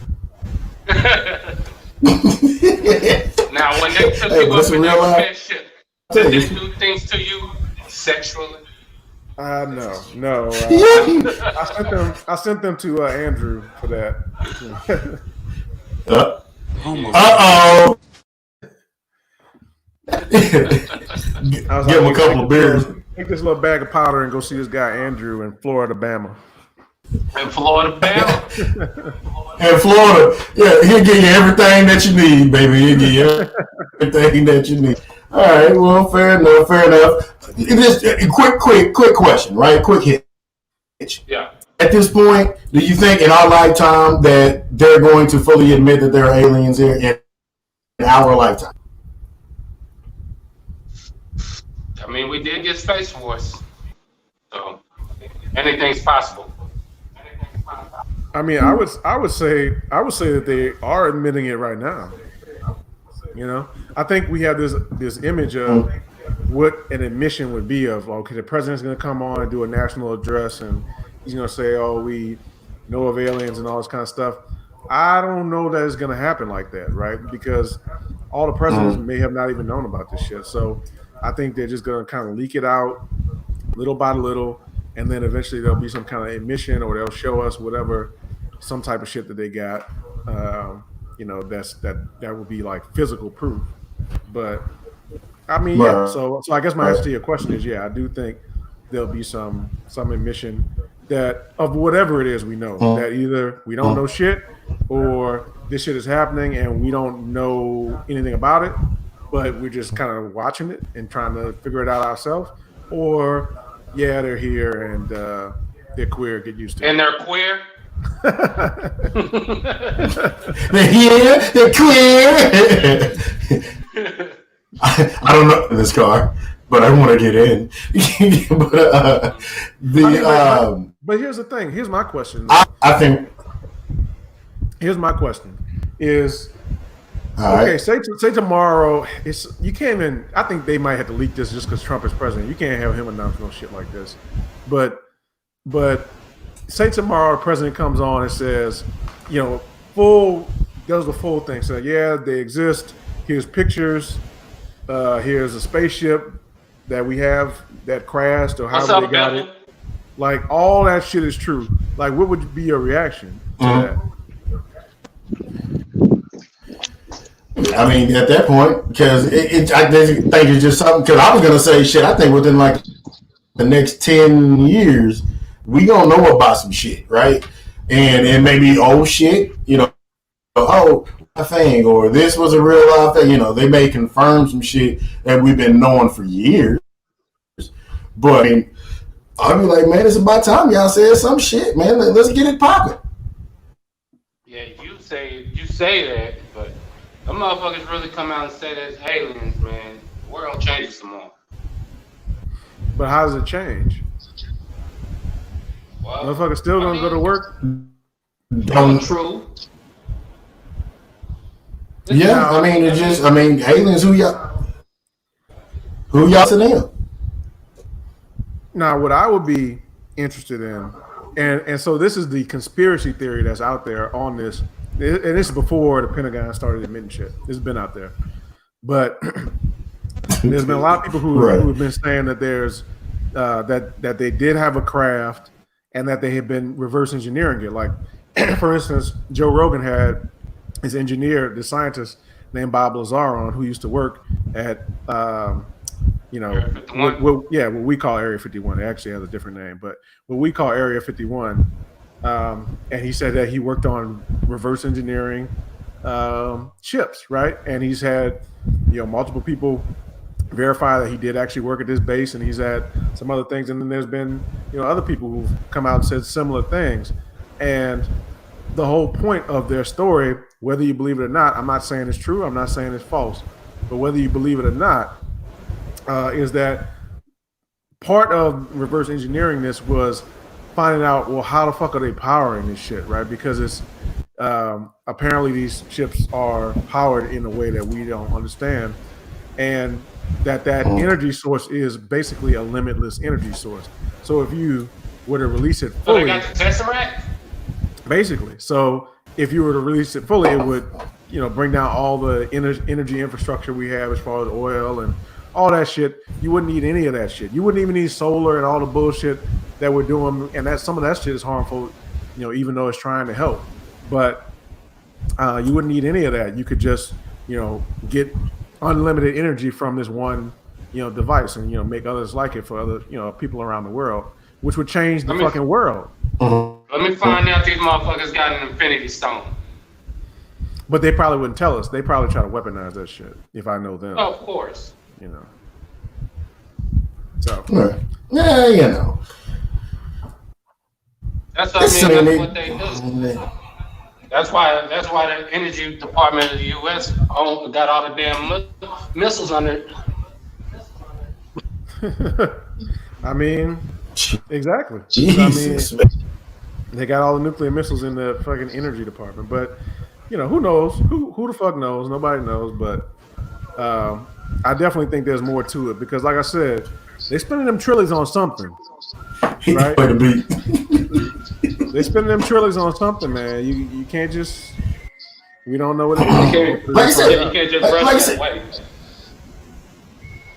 Now, when they took you up in that spaceship, did they do things to you sexually? No. I sent them to Andrew for that. Uh-oh. Give him a couple of beers. Take this little bag of powder and go see this guy Andrew in Florida, Bama. In Florida, Bama? In Florida, yeah, he'll give you everything that you need, baby. He'll give you everything that you need. All right, well, fair enough. Just a quick question, right? Quick hit. Yeah. At this point, do you think in our lifetime that they're going to fully admit that there are aliens here in our lifetime? I mean, we did get Space Force, so anything's possible. I mean, I would say that they are admitting it right now. You know, I think we have this image of what an admission would be of, okay, the president's going to come on and do a national address and he's going to say, oh, we know of aliens and all this kind of stuff. I don't know that it's going to happen like that, right? Because all the presidents may have not even known about this shit. So I think they're just going to kind of leak it out little by little, and then eventually there'll be some kind of admission, or they'll show us whatever, some type of shit that they got. You know, that would be like physical proof. But I mean, yeah. So I guess my answer to your question is, yeah, I do think there'll be some admission that of whatever it is we know, that either we don't know shit or this shit is happening and we don't know anything about it, but we're just kind of watching it and trying to figure it out ourselves, or yeah, they're here and they're queer, get used to it. And they're queer? They're here, they're queer. I don't know this car, but I want to get in. But here's the thing. Here's my question. I think. Here's my question: is okay. Say tomorrow. You can't even. I think they might have to leak this just because Trump is president. You can't have him announce no shit like this. But say tomorrow the president comes on and says, you know, does the full thing. So yeah, they exist. Here's pictures. Here's a spaceship that we have that crashed or however they got it. Like all that shit is true. Like, what would be your reaction to that? I mean, at that point, because I think it's just something. Because I was gonna say shit. I think within like the next 10 years, we gonna know about some shit, right? And maybe old shit, oh, a thing, or this was a real life thing. They may confirm some shit that we've been knowing for years. But I mean, I'll be like, man, it's about time y'all said some shit, man. Let's get it popping. Yeah, you say that, but them motherfuckers really come out and say there's aliens, man. The world changes some more. But how does it change? Well, Motherfuckers still gonna go to work? True. Yeah, I mean, aliens. Who y'all to them? Now, what I would be interested in, and so this is the conspiracy theory that's out there on this, and this is before the Pentagon started admitting shit. It's been out there, but there's been a lot of people who have been saying that there's that they did have a craft and that they had been reverse engineering it. Like, for instance, Joe Rogan had his engineer, the scientist named Bob Lazar on, who used to work at what we call Area 51. It actually has a different name, but what we call Area 51. And he said that he worked on reverse engineering ships, right? And he's had multiple people verify that he did actually work at this base, and he's had some other things. And then there's been other people who've come out and said similar things. And the whole point of their story, whether you believe it or not, I'm not saying it's true, I'm not saying it's false, but whether you believe it or not, is that part of reverse engineering this was finding out, well, how the fuck are they powering this shit, right? Because it's apparently these ships are powered in a way that we don't understand, and that energy source is basically a limitless energy source. So if you were to release it fully, so they got the Tesseract? Basically. So if you were to release it fully, it would bring down all the energy infrastructure we have as far as oil and all that shit. You wouldn't need any of that shit. You wouldn't even need solar and all the bullshit that we're doing. And that some of that shit is harmful, even though it's trying to help. But you wouldn't need any of that. You could just, get unlimited energy from this one, device, and make others like it for other, people around the world, which would change the fucking world. Let me find out these motherfuckers got an Infinity Stone. But they probably wouldn't tell us. They probably try to weaponize that shit. If I know them, of course. So yeah, That's what they do. That's why the Energy Department of the U.S. got all the damn missiles under it. I mean, exactly. Jesus. They got all the nuclear missiles in the fucking energy department. But who knows? Who the fuck knows? Nobody knows. But I definitely think there's more to it, because, like I said, they spending them trillions on something, right? They spending them trillions on something, man. You can't just. We don't know what it is. Like I said, you can't just brush it away.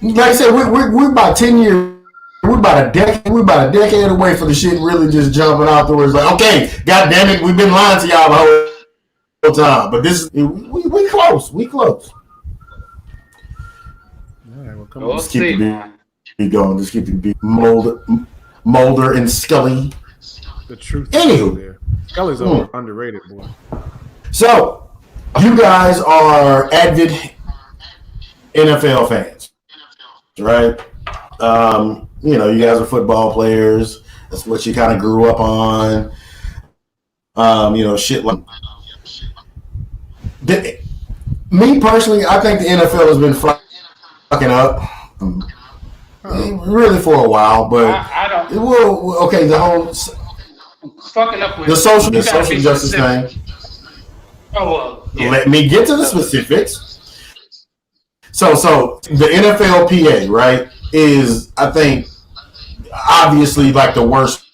Like I said, we're about 10 years. We're about a decade away from the shit really just jumping out the words like, okay, god damn it, we've been lying to y'all the whole time. But this is we close. We close. All right, well, come on. Just keep the beat going. Just keep the beat. Mulder and Scully. The truth. Anywho, there. Scully's underrated, boy. So, you guys are avid NFL fans, right? You guys are football players. That's what you kind of grew up on. Shit like. Me personally, I think the NFL has been fucking up, really for a while. But I don't. Well, okay, the whole fucking up with the social justice thing. Oh well. Yeah. Let me get to the specifics. So the NFLPA, right, is, I think, obviously like the worst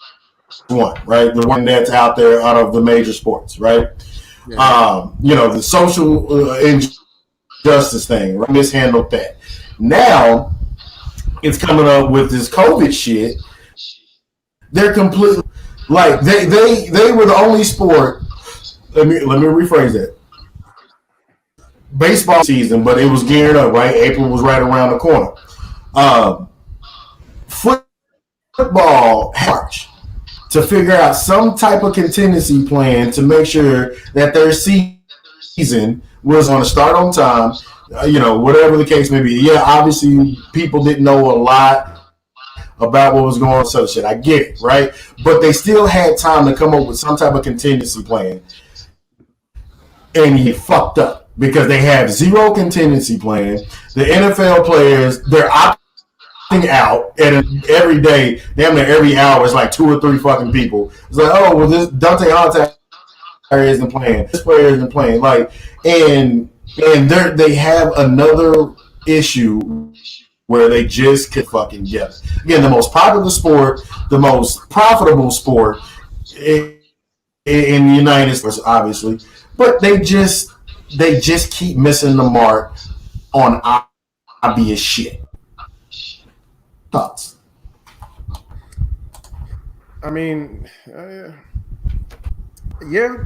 one, right? The one that's out there out of the major sports, right? Yeah. The social injustice thing, right? Mishandled that. Now it's coming up with this COVID shit They're completely like they were the only sport. Let me rephrase that. Baseball season, but it was gearing up. Right, April was right around the corner. Um, Football March to figure out some type of contingency plan to make sure that their season was going to start on time. Whatever the case may be. Yeah, obviously people didn't know a lot about what was going on. So shit, I get it, right? But they still had time to come up with some type of contingency plan, and he fucked up because they have zero contingency plan. The NFL players, they're opting out, and every day, damn near every hour, it's like 2 or 3 fucking people. It's like, oh, well, this Dante Hunter isn't playing. This player isn't playing. Like, and they have another issue where they just could fucking get it. Again, the most popular sport, the most profitable sport in the United States, obviously, but they just keep missing the mark on obvious shit. Thoughts? I mean, yeah,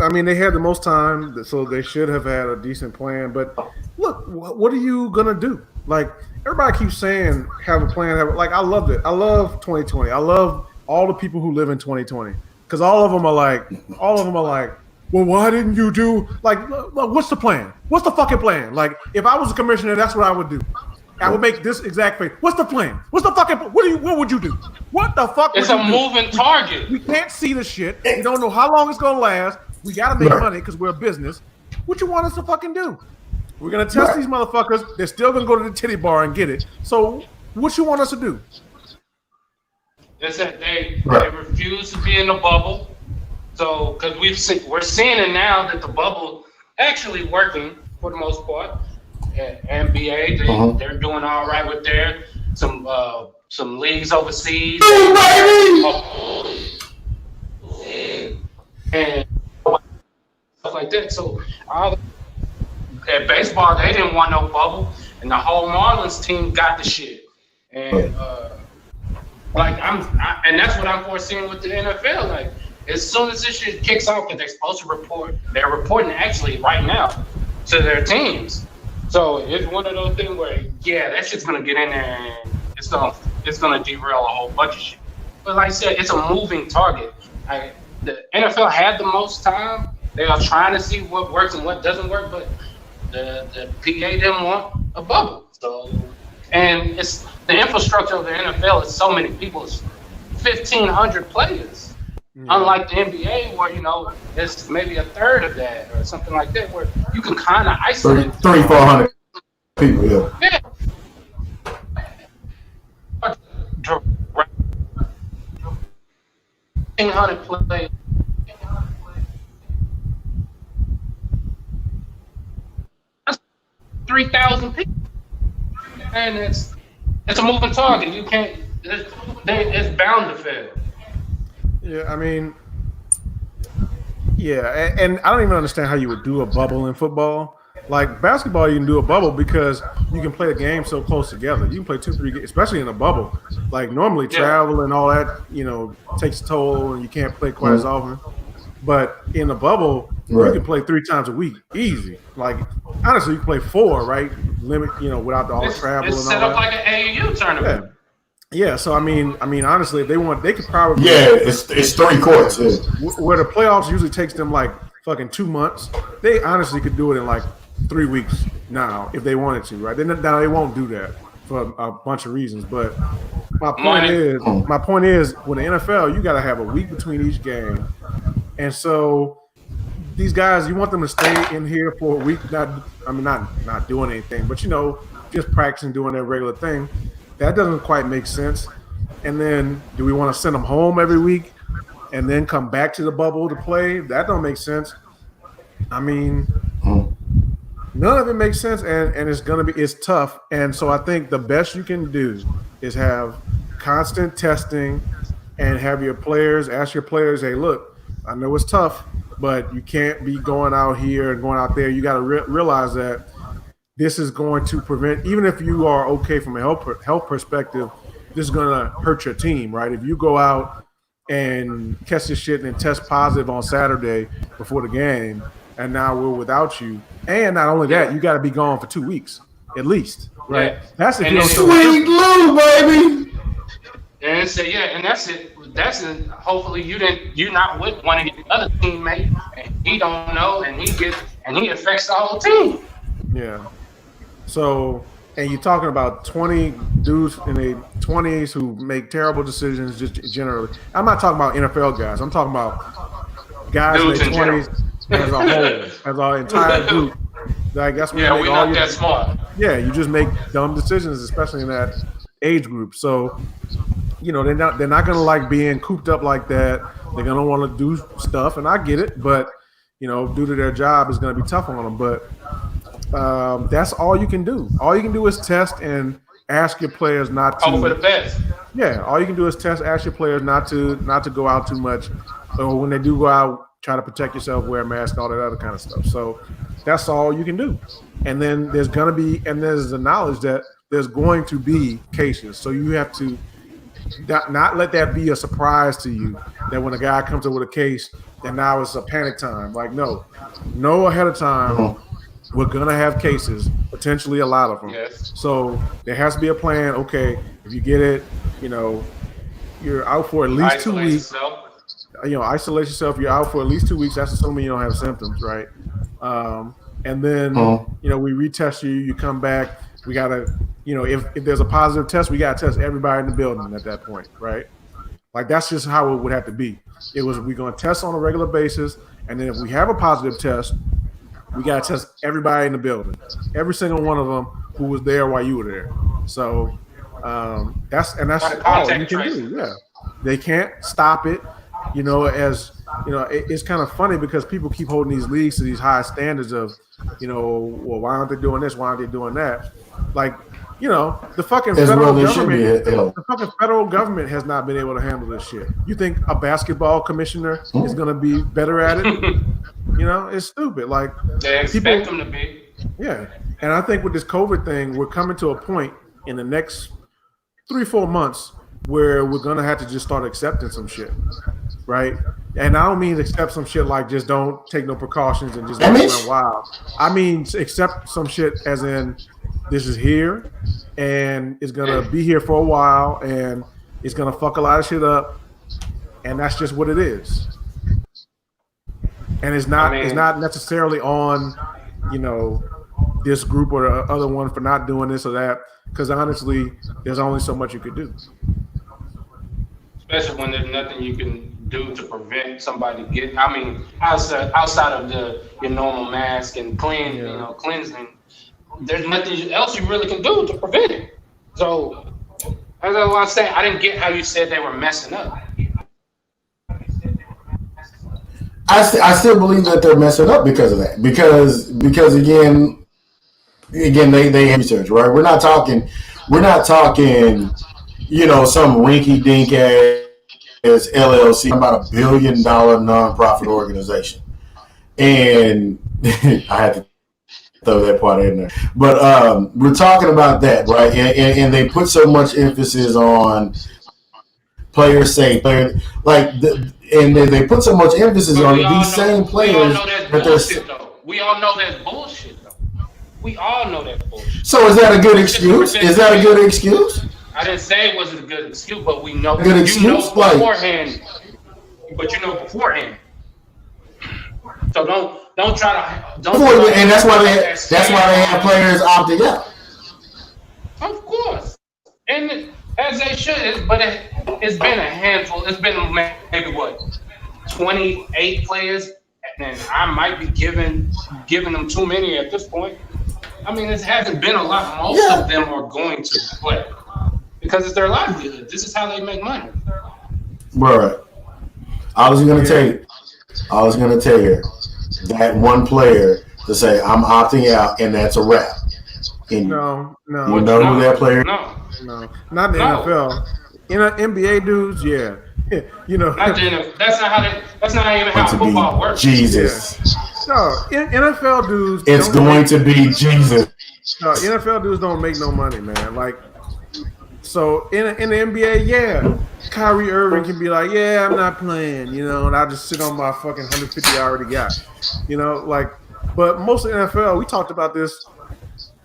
I mean, they had the most time, so they should have had a decent plan. But look, what are you gonna do? Like, everybody keeps saying, have a plan. I loved it. I love 2020. I love all the people who live in 2020 because all of them are like, well, why didn't you do what's the plan? What's the fucking plan? Like, if I was a commissioner, that's what I would do. I would make this exact face. What's the plan? What's the fucking? What would you do? What the fuck? It's a moving target. We can't see the shit. We don't know how long it's gonna last. We gotta make money because we're a business. What you want us to fucking do? We're gonna test these motherfuckers. They're still gonna go to the titty bar and get it. So what you want us to do? It's that they refuse to be in the bubble. So because we're seeing it now that the bubble actually working for the most part. NBA, they're doing all right with their some leagues overseas. And stuff like that. So at baseball, they didn't want no bubble, and the whole Marlins team got the shit. And and that's what I'm foreseeing with the NFL. Like, as soon as this shit kicks off, because they're supposed to report, they're reporting actually right now to their teams. So it's one of those things where, that shit's gonna get in there and it's gonna derail a whole bunch of shit. But like I said, it's a moving target. The NFL had the most time. They are trying to see what works and what doesn't work, but the PA didn't want a bubble. So, and it's the infrastructure of the NFL is so many people. It's 1,500 players. Unlike the NBA, where it's maybe a third of that or something like that, where you can kind of isolate 300-400 people. Yeah. 1,500 players. That's 3,000 people, and it's a moving target. You can't. It's bound to fail. Yeah, I mean, and I don't even understand how you would do a bubble in football. Like basketball, you can do a bubble because you can play the game so close together. You can play 2-3 games, especially in a bubble. Like normally travel and all that, takes a toll and you can't play quite as often. But in a bubble, you can play 3 times a week, easy. Like honestly, you can play 4, right? Limit, without all the travel. It's and set all up that. like an AAU tournament. Yeah, so I mean, honestly, if they want, they could probably it's 3 courts. Yeah. Where the playoffs usually takes them like fucking 2 months. They honestly could do it in like 3 weeks now if they wanted to, right? Now they won't do that for a bunch of reasons. But my point is, with the NFL, you got to have a week between each game, and so these guys, you want them to stay in here for a week. Not doing anything, but just practicing, doing their regular thing. That doesn't quite make sense. And then, do we want to send them home every week and then come back to the bubble to play? That don't make sense. I mean, none of it makes sense, and it's tough. And so I think the best you can do is have constant testing and have your players ask your players, hey, look, I know it's tough, but you can't be going out here and going out there. You got to realize that this is going to prevent, even if you are okay from a health perspective, this is going to hurt your team, right? If you go out and catch this shit and then test positive on Saturday before the game, and now we're without you. And not only that, you got to be gone for 2 weeks at least, right? Yeah. That's if And you don't then- show Sweet Lou, baby. And say, yeah, and that's it. That's it. Hopefully you're not with one of your other teammates, and he don't know, and he affects the whole team. Yeah. So, and you're talking about 20 dudes in their 20s who make terrible decisions just generally. I'm not talking about NFL guys. I'm talking about guys Dudes in in their 20s as a whole, as our entire group. Like that's when Yeah, you we're make all not your, that smart. yeah, you just make dumb decisions, especially in that age group. So, you know, they're not gonna like being cooped up like that. They're gonna want to do stuff, and I get it, but you know, due to their job, is gonna be tough on them. But that's all you can do. All you can do is test and ask your players not to. Hope for the best. Yeah, all you can do is ask your players not to go out too much, or when they do go out, try to protect yourself, wear a mask, all that other kind of stuff. So that's all you can do. And then there's the knowledge that there's going to be cases. So you have to not let that be a surprise to you that when a guy comes up with a case, then now it's a panic time. Like, know ahead of time. We're gonna have cases, potentially a lot of them. Yes. So there has to be a plan. Okay, if you get it, you know, you're out for at least 2 Isolate weeks. yourself. You know, isolate yourself. You're out for at least 2 weeks. That's assuming you don't have symptoms, right? And then you know, we retest you. You come back. We gotta, you know, if there's a positive test, we gotta test everybody in the building at that point, right? Like that's just how it would have to be. We're gonna test on a regular basis, and then if we have a positive test, we gotta test everybody in the building, every single one of them who was there while you were there. So that's all you can do. Yeah, they can't stop it. You know, as you know, it's kind of funny because people keep holding these leagues to these high standards of, you know, well, why aren't they doing this? Why aren't they doing that? Like, you know, the fucking federal government has not been able to handle this shit. You think a basketball commissioner is going to be better at it? You know, it's stupid. Like They expect them to be. yeah. And I think with this COVID thing, we're coming to a point in the next 3-4 months where we're going to have to just start accepting some shit. Right? And I don't mean accept some shit like just don't take no precautions and just go around wild. I mean accept some shit as in this is here and it's going to be here for a while and it's going to fuck a lot of shit up. And that's just what it is. And it's not necessarily on, you know, this group or the other one for not doing this or that, because honestly, there's only so much you could do. Especially when there's nothing you can do to prevent somebody getting. I mean, outside of your normal mask and cleansing, there's nothing else you really can do to prevent it. So, as I was saying, I didn't get how you said they were messing up. I still believe that they're messing up because of that. Because again, they have research, right? We're not talking, you know, some rinky dink ass LLC about $1 billion nonprofit organization. And I had to throw that part in there. But we're talking about that, right? And they put so much emphasis on player safety, and they put so much emphasis on these same players. We all know that's bullshit, though. We all know that's bullshit. So is that a good excuse? Is that a good excuse? I didn't say it wasn't a good excuse, but we know. Good excuse, beforehand. But you know beforehand. So don't try to. And that's why they have players opting out. Of course, and as they should, but it's been a handful. It's been maybe 28 players, and I might be giving them too many at this point. I mean, it hasn't been a lot. Most of them are going to play because it's their livelihood. This is how they make money. Right. I was going to tell you that one player to say I'm opting out, and that's a wrap. And No. you know who that player? No, Not the NFL. In NBA dudes, yeah. You know, not the NFL. That's not even how football works. Jesus. No, NFL dudes. It's going to be Jesus. No, NFL dudes don't make no money, man. Like, so in the NBA, yeah, Kyrie Irving can be like, yeah, I'm not playing, and I just sit on my fucking 150 I already got, but most of the NFL, we talked about this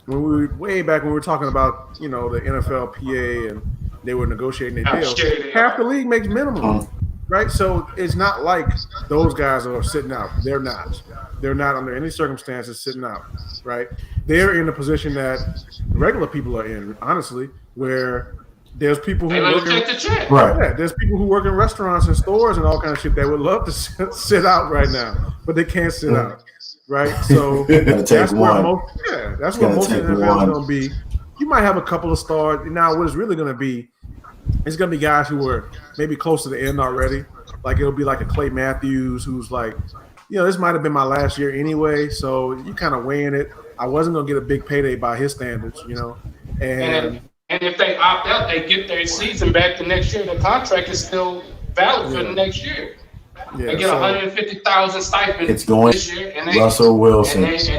when we were way back when we were talking about, the NFLPA and they were negotiating their deals. Half the league makes minimum, right? So it's not like those guys are sitting out. They're not. They're not under any circumstances sitting out, right? They're in a position that regular people are in, honestly, where there's people who work in, right. Yeah, there's people who work in restaurants and stores and all kind of shit that would love to sit out right now, but they can't sit out, right? So that's where most of the NFL is going to be. You might have a couple of stars. Now, what it's really going to be, it's going to be guys who are maybe close to the end already. Like it'll be like a Clay Matthews who's like, this might have been my last year anyway, so you kind of weighing it. I wasn't going to get a big payday by his standards, And if they opt out, they get their season back the next year. The contract is still valid for the next year. They get 150,000 stipend. It's going this year, and Russell Wilson. Russell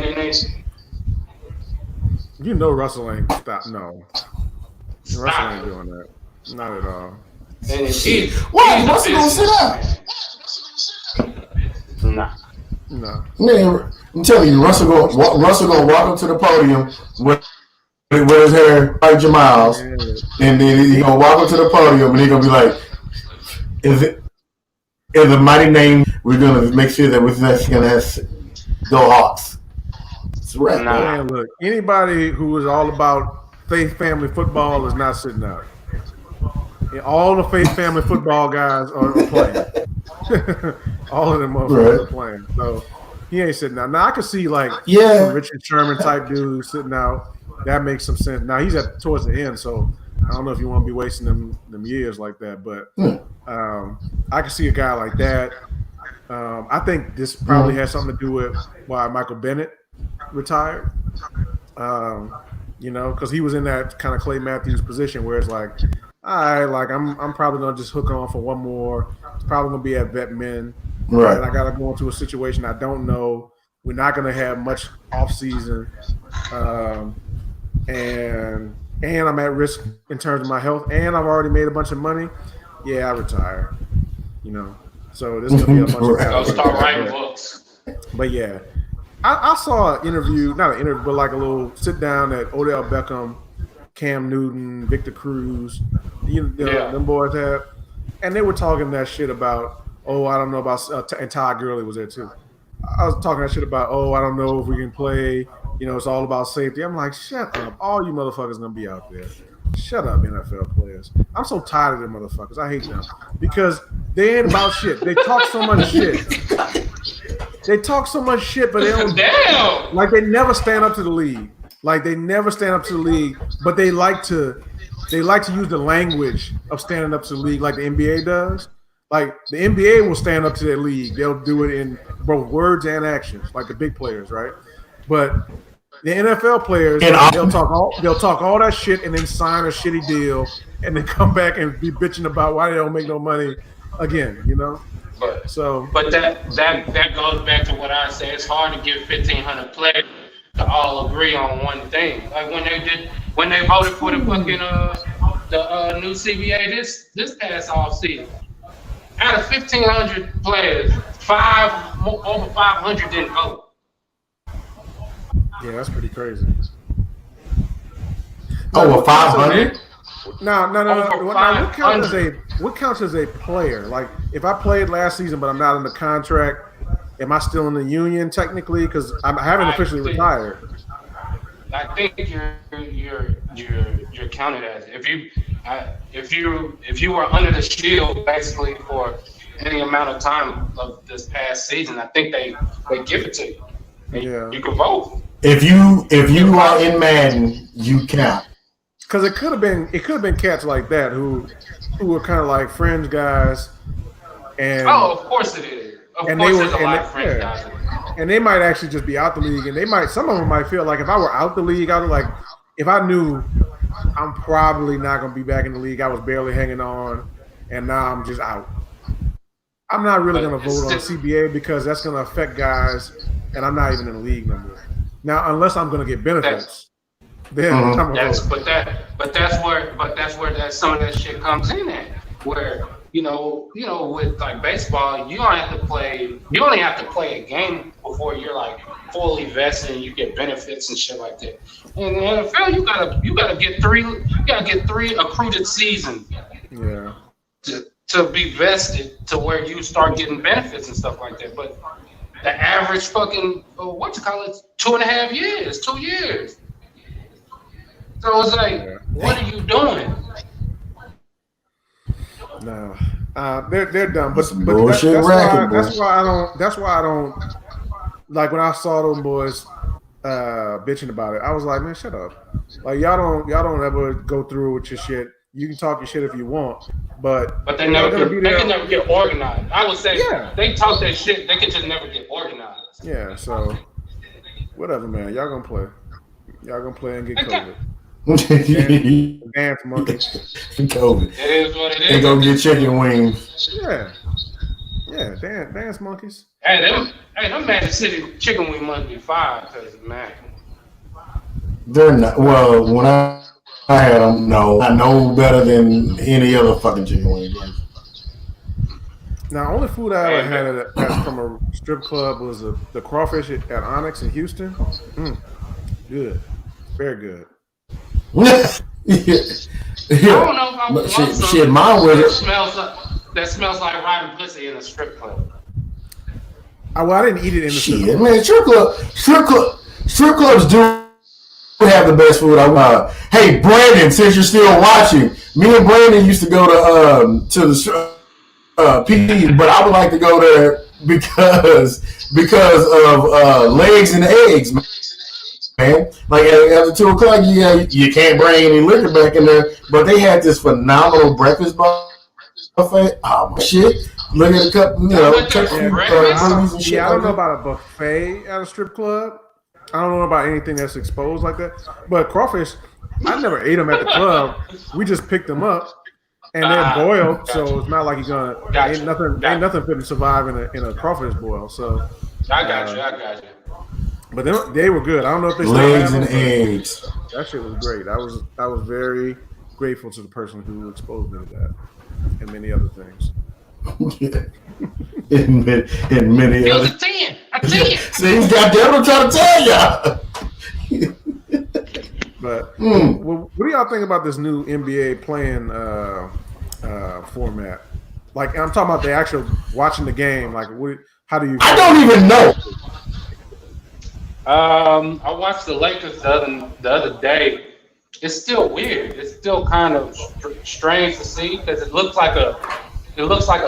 ain't stop. No, Russell ain't doing that. Not at all. Why? Russell gonna sit out? No. Man, I'm telling you, Russell gonna walk up to the podium with his hair like Jamile's, and then he's gonna walk up to the podium and he's gonna be like, in the mighty name, we're gonna make sure that we're gonna have go Hawks. It's right. Man, look, anybody who is all about faith family football is not sitting out. And all the faith family football guys are playing. All of them motherfuckers are playing. So he ain't sitting out. Now I can see some Richard Sherman type dude sitting out. That makes some sense. Now he's towards the end, so I don't know if you want to be wasting them years like that. But I can see a guy like that. I think this probably has something to do with why Michael Bennett retired. Because he was in that kind of Clay Matthews position where it's like, all right, like I'm probably gonna just hook on for one more. It's probably gonna be at vet men. Right. And I gotta go into a situation I don't know. We're not gonna have much off season. And I'm at risk in terms of my health, and I've already made a bunch of money. Yeah, I retire. So this is gonna be a bunch of I'll start writing books. But yeah, I saw an interview, not an interview, but like a little sit down that Odell Beckham, Cam Newton, Victor Cruz, them boys had, and they were talking that shit about, I don't know about, and Todd Gurley was there too. I was talking that shit about, I don't know if we can play. It's all about safety. I'm like, shut up. All you motherfuckers gonna be out there. Shut up, NFL players. I'm so tired of them motherfuckers. I hate them because they ain't about shit. They talk so much shit. They talk so much shit, but they don't. Damn. Like they never stand up to the league. Like they never stand up to the league, but they like to use the language of standing up to the league like the NBA does. Like the NBA will stand up to their league. They'll do it in both words and actions, like the big players, right? But the NFL players, they'll talk all that shit and then sign a shitty deal and then come back and be bitching about why they don't make no money again, But that goes back to what I said. It's hard to get 1,500 players to all agree on one thing. Like when they voted for the fucking the new CBA this past offseason. Out of 1,500 players, over 500 didn't vote. Yeah, that's pretty crazy. Over 500? No. What counts as a player? Like, if I played last season, but I'm not under contract, am I still in the union technically? Because I haven't officially retired. I think you're counted as if you were under the shield basically for any amount of time of this past season. I think they give it to you. Yeah. You can vote. If you are in Madden, you count. Because it could have been cats like that who were kind of like fringe guys, and of course it is. There's a lot of fringe guys. And they might actually just be out the league, and some of them might feel like if I were out the league, I was like, if I knew I'm probably not going to be back in the league, I was barely hanging on, and now I'm just out. I'm not really going to vote on CBA because that's going to affect guys, and I'm not even in the league no more. Now, unless I'm going to get benefits, then I'm going to vote. But that's where some of that shit comes in at. where with like baseball, you don't have to play. You only have to play a game before you're like fully vested and you get benefits and shit like that. In the NFL, you gotta get three accrued seasons. Yeah. To be vested to where you start getting benefits and stuff like that. But the average fucking 2.5 years, 2 years. So it's like, what are you doing? No, they're dumb. But bullshit that's why I don't like when I saw them boys bitching about it. I was like, man, shut up. Like y'all don't ever go through with your shit. You can talk your shit if you want, but they can never get organized. I would say they talk that shit. They can just never get organized. Yeah. So whatever, man. Y'all gonna play. Y'all gonna play and get COVID. Dance monkey. COVID. It is what it is. They gonna get chicken wings. Yeah. Dance monkeys. Hey, them Magic City chicken wing must be fire, cause man. They're not. Well, when I had them, no, I know better than any other fucking chicken wing place. Now, only food I ever had from a strip club was the crawfish at Onyx in Houston. Good, very good. Yeah. I don't know if I would want something mine was that smells like rotten pussy in a strip club. I didn't eat it in the strip club. Man, strip clubs do have the best food. Hey, Brandon, since you're still watching, me and Brandon used to go to the PD, but I would like to go there because of legs and eggs, man. Like after 2 o'clock, you can't bring any liquor back in there. But they had this phenomenal breakfast buffet. Oh shit! Look at the cup, movies and shit. Yeah, I don't know about a buffet at a strip club. I don't know about anything that's exposed like that. But crawfish, I never ate them at the club. We just picked them up. And they're boiled, so it's not like you're gonna. Ain't nothing fit to survive in a crawfish boil. So I got you. But they were good. I don't know if they still legs have and them, eggs. That shit was great. I was very grateful to the person who exposed me to that and many other things. and many It other. was a 10. A 10. See, goddamn, I'm trying to tell y'all. But what do y'all think about this new NBA playing format? Like, I'm talking about the actual watching the game. Like, how do you? I don't even know. I watched the Lakers the other day. It's still weird. It's still kind of strange to see because it looks like a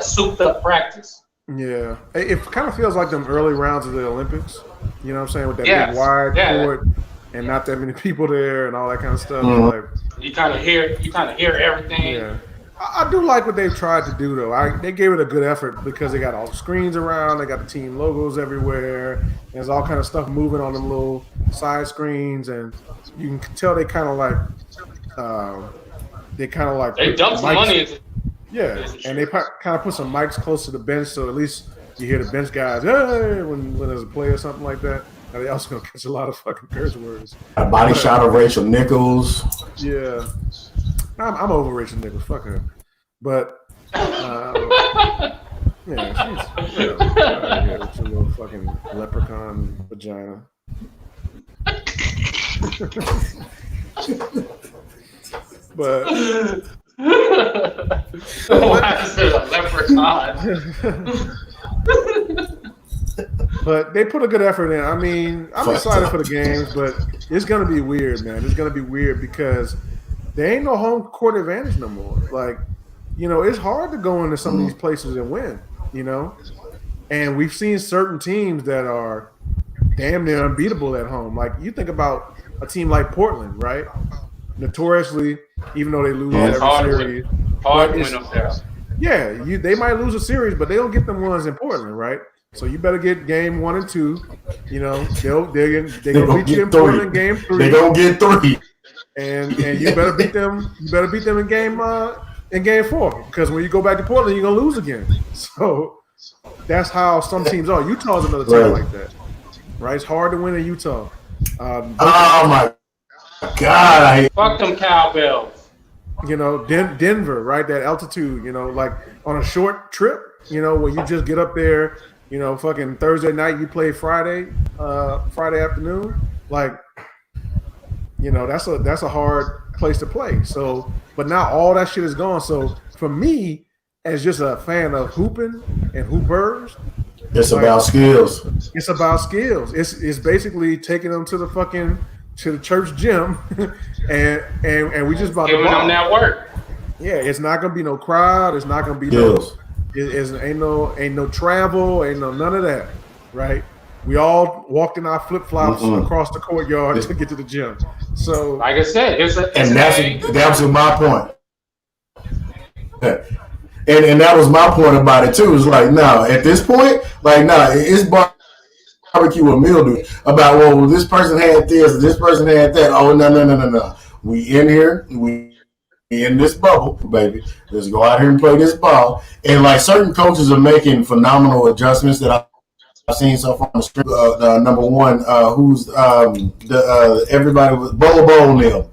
souped up practice. Yeah, it kind of feels like them early rounds of the Olympics. You know what I'm saying, with that big wide court and not that many people there and all that kind of stuff. Like, you kind of hear everything. Yeah, I do like what they've tried to do though. They gave it a good effort because they got all the screens around. They got the team logos everywhere. There's all kind of stuff moving on them little side screens, and you can tell they kind of like they dumped some money into. Yeah, and they kind of put some mics close to the bench, so at least you hear the bench guys, hey, when there's a play or something like that. Now they also gonna catch a lot of fucking curse words. A body shot of Rachel Nichols. Yeah, I'm over Rachel Nichols. Fuck her. But yeah, she's with your little fucking leprechaun vagina. But. Why is it a leprechaun? But they put a good effort in. I mean, I'm excited for the games, but it's gonna be weird, man. It's gonna be weird because there ain't no home court advantage no more. Like, it's hard to go into some of these places and win, And we've seen certain teams that are damn near unbeatable at home. Like, you think about a team like Portland, right? Notoriously, even though they lose every series. Hard win up there. Yeah, they might lose a series, but they don't get them ones in Portland, right? So you better get game 1 and 2. They're gonna beat you in Portland game 3. They're gonna get 3. And you better beat them. You better beat them in game 4, because when you go back to Portland, you're gonna lose again. So that's how some teams are. Utah's another team like that, right? It's hard to win in Utah. Oh my God! Fuck them cowbells. Denver, right? That altitude, like on a short trip, where you just get up there, fucking Thursday night, you play Friday afternoon. Like, that's a hard place to play. So, but now all that shit is gone. So for me, as just a fan of hooping and hoopers, it's about skills. It's about skills. It's basically taking them to the church gym, and we just about giving them that work. Yeah, it's not gonna be no crowd. It's not gonna be skills. ain't no travel. Ain't no none of that. Right? We all walked in our flip flops across the courtyard to get to the gym. So, like I said, that was my point. And that was my point about it too. It's like, no, at this point, like, no, it's barbecue or mildew. About, well, this person had this person had that. Oh, no. We in here, we in this bubble, baby. Let's go out here and play this ball. And like certain coaches are making phenomenal adjustments that I've seen so far on the stream. Number one, who's everybody was Bolo Neal,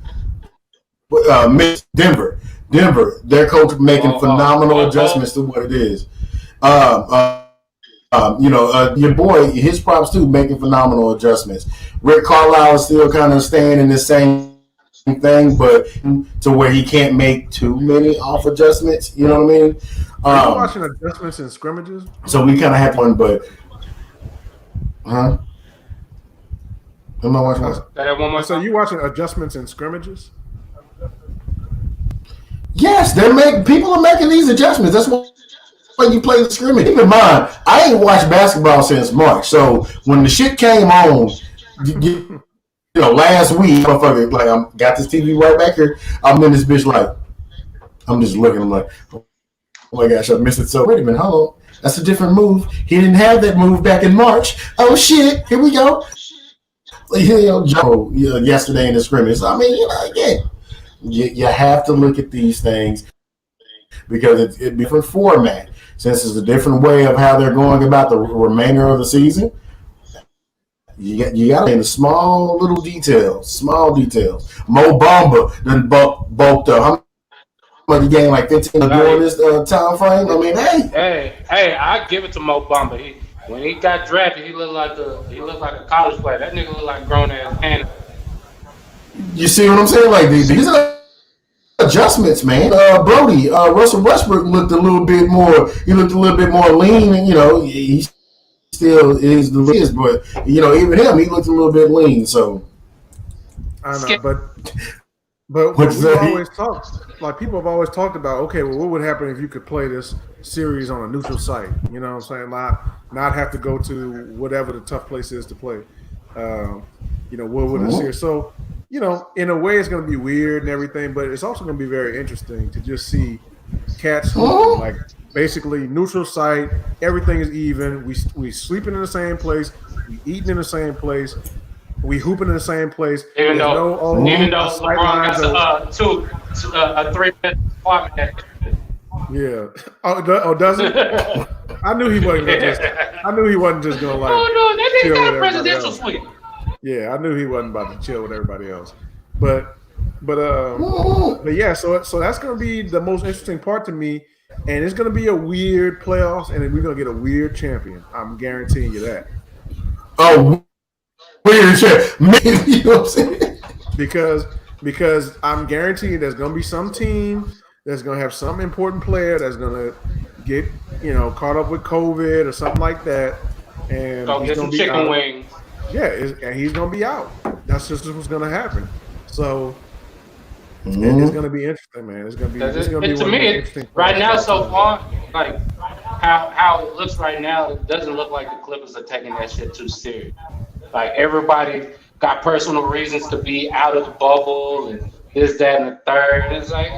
Miss Denver, their coach making phenomenal adjustments to what it is. Your boy, his props too, making phenomenal adjustments. Rick Carlisle is still kind of staying in the same thing, but to where he can't make too many off adjustments. You know what I mean? Are you watching adjustments and scrimmages? So we kind of have one, but am I watching one? So you watching adjustments and scrimmages? Yes, people are making these adjustments. That's why you play the scrimmage. Keep in mind, I ain't watched basketball since March. So when the shit came on, last week, motherfucker, like, I got this TV right back here. I'm in this bitch like, I'm just looking. I'm like, oh my gosh, I missed it. So wait a minute, hold on. That's a different move. He didn't have that move back in March. Oh shit, here we go. Yesterday in the scrimmage. I mean, again, you have to look at these things because it's a different format. Since it's a different way of how they're going about the remainder of the season, you got to in the small little details. Mo Bamba done bulked up. How much he gained, like 15 during this time frame? I mean, hey, I give it to Mo Bamba. When he got drafted, he looked like a college player. That nigga looked like grown ass Hannah. You see what I'm saying? Like these are adjustments, man. Russell Westbrook looked a little bit more. He looked a little bit more lean, and he still is the least, but even him, he looked a little bit lean. So I know, but we always talk. Like, people have always talked about, okay, well, what would happen if you could play this series on a neutral site? You know what I'm saying? Not have to go to whatever the tough place is to play. What would a series? So, in a way, it's going to be weird and everything, but it's also going to be very interesting to just see cats hooping, like, basically neutral site. Everything is even. We sleeping in the same place. We eating in the same place. We hooping in the same place. Even though LeBron got a 3-bedroom apartment. Yeah. Oh, does it? I knew he wasn't just gonna like. Oh no, that nigga got a presidential suite. Yeah, I knew he wasn't about to chill with everybody else. But yeah. So that's gonna be the most interesting part to me, and it's gonna be a weird playoffs, and we're gonna get a weird champion. I'm guaranteeing you that. Oh. Weird shit. You know what I'm saying? Because I'm guaranteed there's gonna be some team that's gonna have some important player that's gonna get caught up with COVID or something like that, and go get some chicken wings. Yeah, and he's gonna be out. That's just what's gonna happen. So it's gonna be interesting, man. It's gonna be to me right now so far. Like how it looks right now, it doesn't look like the Clippers are taking that shit too serious. Like, everybody got personal reasons to be out of the bubble and this, that, and the third. And it's like,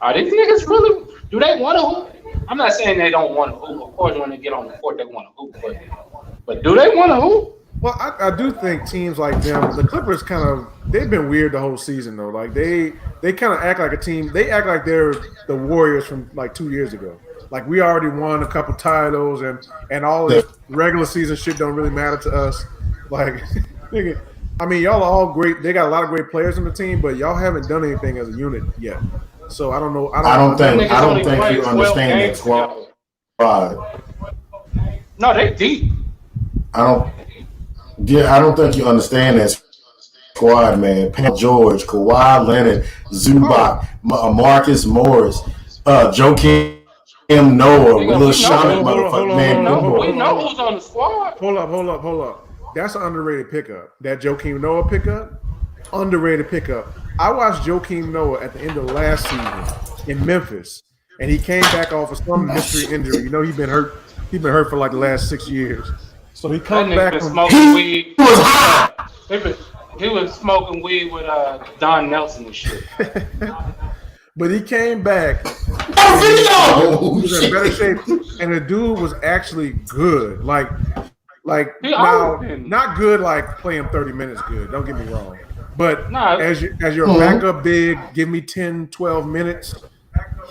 are these niggas really? Do they want to hoop? I'm not saying they don't want to hoop. Of course, when they get on the court, they want to hoop. But do they want to hoop? Well, I do think teams like them, the Clippers, they've been weird the whole season though. Like they kind of act like a team. They act like they're the Warriors from like 2 years ago. Like, we already won a couple titles and all this regular season shit don't really matter to us. Like, I mean, y'all are all great. They got a lot of great players on the team, but y'all haven't done anything as a unit yet. So I don't know. I don't think played you 12 understand that games together. squad. No, they deep. I don't think you understand that squad, man. Paul George, Kawhi Leonard, Zubac, Marcus Morris, Joakim Noah, Nigga, Lil we Shaman, know. motherfucker, man. We know who's on the squad. Hold up. That's an underrated pickup. That Joakim Noah pickup, underrated pickup. I watched Joakim Noah at the end of last season in Memphis, and he came back off of some mystery injury. You know, he's been hurt. He's been hurt for like the last 6 years. So he That comes nigga back been from smoking weed. He was smoking weed with Don Nelson and shit. But he came back. Oh, He was in better shape, and the dude was actually good. Like He now, always been. not good like playing 30 minutes good. Don't get me wrong. But Nah. as your backup big, give me 10, 12 minutes.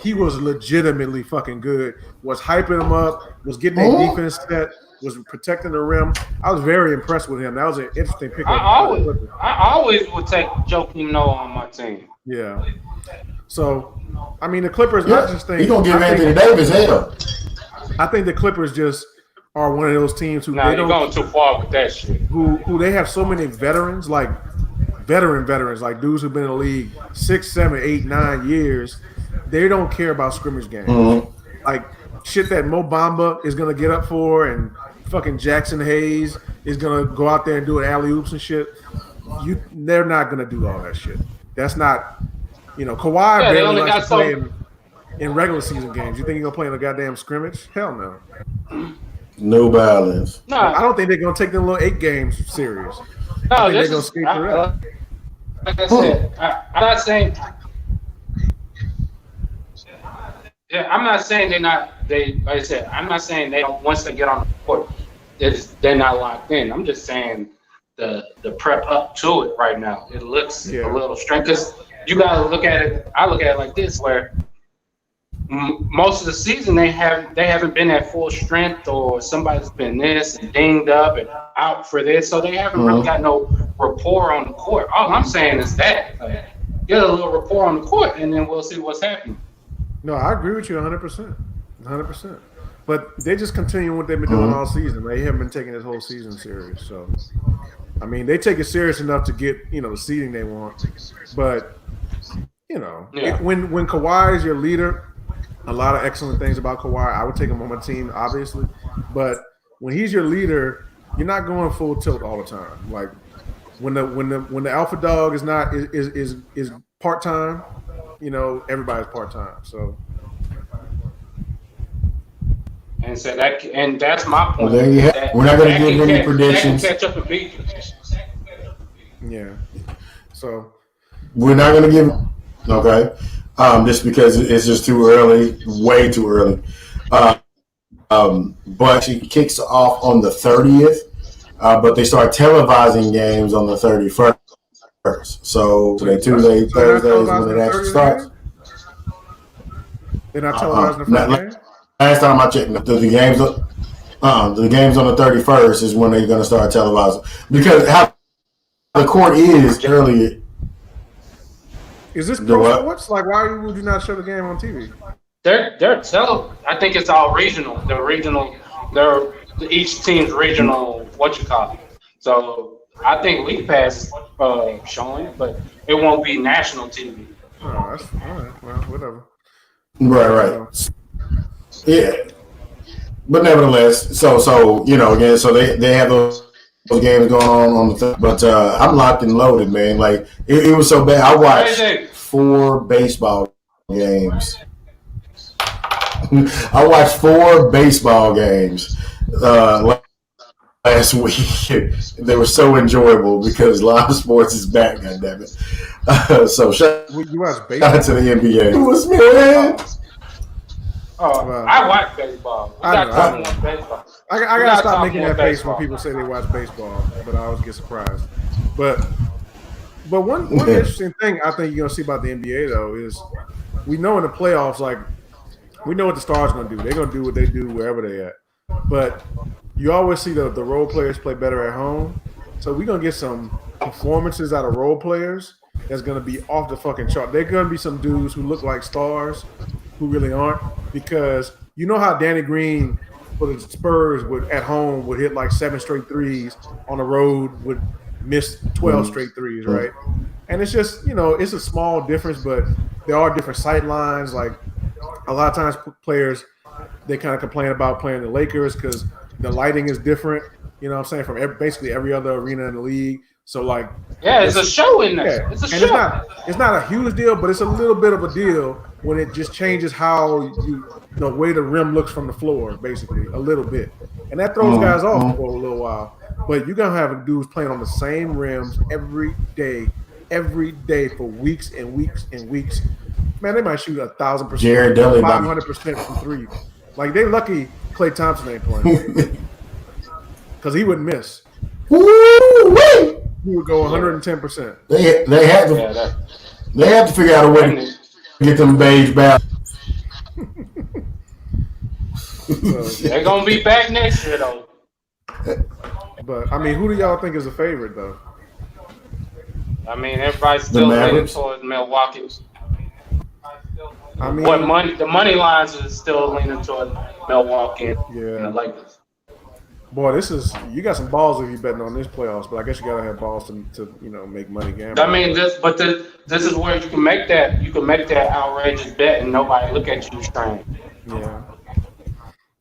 He was legitimately fucking good. Was hyping him up. Was getting their defense set. Was protecting the rim. I was very impressed with him. That was an interesting pickup. I always would take Joakim Noah on my team. Yeah. So, I mean, the Clippers. I just think he's gonna give Anthony Davis hell. I think the Clippers just are one of those teams who Nah, they you're don't going too far with that shit. who they have so many veterans, like veterans, like dudes who've been in the league 6, 7, 8, 9 years. They don't care about scrimmage games. Like shit that Mo Bamba is gonna get up for, and fucking Jackson Hayes is gonna go out there and do an alley oops and shit. They're not gonna do all that shit. That's not, Kawhi Yeah, they barely only likes got to play in regular season games. You think he's gonna play in a goddamn scrimmage? Hell no. No balance. I don't think they're gonna take them little 8 games serious. No, I think this they're gonna is. skate through that. Like I said, I'm not saying. Yeah, I'm not saying they're not. Like I said, I'm not saying they don't. Once they get on the court, they're not locked in. I'm just saying the prep up to it right now. It looks a little strange because you got to look at it. I look at it like this, where most of the season they haven't been at full strength, or somebody's been this and dinged up and out for this, so they haven't really got no rapport on the court. All I'm saying is that get a little rapport on the court, and then we'll see what's happening. No, I agree with you 100%. 100%. But they just continue what they've been doing all season. They haven't been taking this whole season serious. So, I mean, they take it serious enough to get, the seeding they want. But, when Kawhi is your leader, a lot of excellent things about Kawhi. I would take him on my team, obviously. But when he's your leader, you're not going full tilt all the time. Like when the alpha dog is not is part-time, everybody's part-time. So and so that's my point. Well, there you have. We're not going to give any predictions. That can catch up and beat you. yeah. So We're not going to give. Okay. Just because it's just too early, way too early. But she kicks off on the 30th, but they start televising games on the 31st. So today, Tuesday, Thursday is when it actually starts. They're not televising the first game? Last time I checked, the games on the 31st is when they're going to start televising. Because how the court is early. Is this pro sports? Like, why would you not show the game on TV? I think it's all regional. They're each team's regional. So I think League Pass showing it, but it won't be national TV. Oh, that's all right. Well, whatever. Right. Yeah. But nevertheless, so again, so they have those games going on the thing. But I'm locked and loaded, man. Like it was so bad. I watched 4 baseball games. I watched 4 baseball games last week. They were so enjoyable because live sports is back. Goddammit! So shout out to the NBA. It was man. I watch baseball. I gotta stop making that face when people say they watch baseball, but I always get surprised. But one interesting thing I think you're gonna see about the NBA though is we know in the playoffs, like we know what the stars are gonna do. They're gonna do what they do wherever they at. But you always see the role players play better at home. So we're gonna get some performances out of role players that's going to be off the fucking chart. They're going to be some dudes who look like stars who really aren't, because you know how Danny Green for the Spurs at home would hit like 7 straight threes, on the road would miss 12 straight threes, right? And it's just, it's a small difference, but there are different sight lines. Like a lot of times players, they kind of complain about playing the Lakers because the lighting is different, you know what I'm saying, from basically every other arena in the league. So like, it's a show in there. Yeah. It's a and show. It's not a huge deal, but it's a little bit of a deal when it just changes how the way the rim looks from the floor, basically, a little bit. And that throws guys off for a little while. But you're gonna have dudes playing on the same rims every day for weeks and weeks and weeks. Man, they might shoot 1,000%, Jared Dudley, 500% from three. Like, they lucky Klay Thompson ain't playing, because he wouldn't miss. Woo-wee! He would go 110%. They have to figure out a way to get them beige back. They're gonna be back next year though. But I mean, who do y'all think is a favorite though? I mean, everybody's still leaning towards Milwaukee. I mean, the money lines is still leaning toward Milwaukee and the Lakers. Boy, you got some balls if you're betting on this playoffs, but I guess you gotta have balls to make money gambling. I mean, this is where you can make that outrageous bet and nobody look at you strange. Yeah.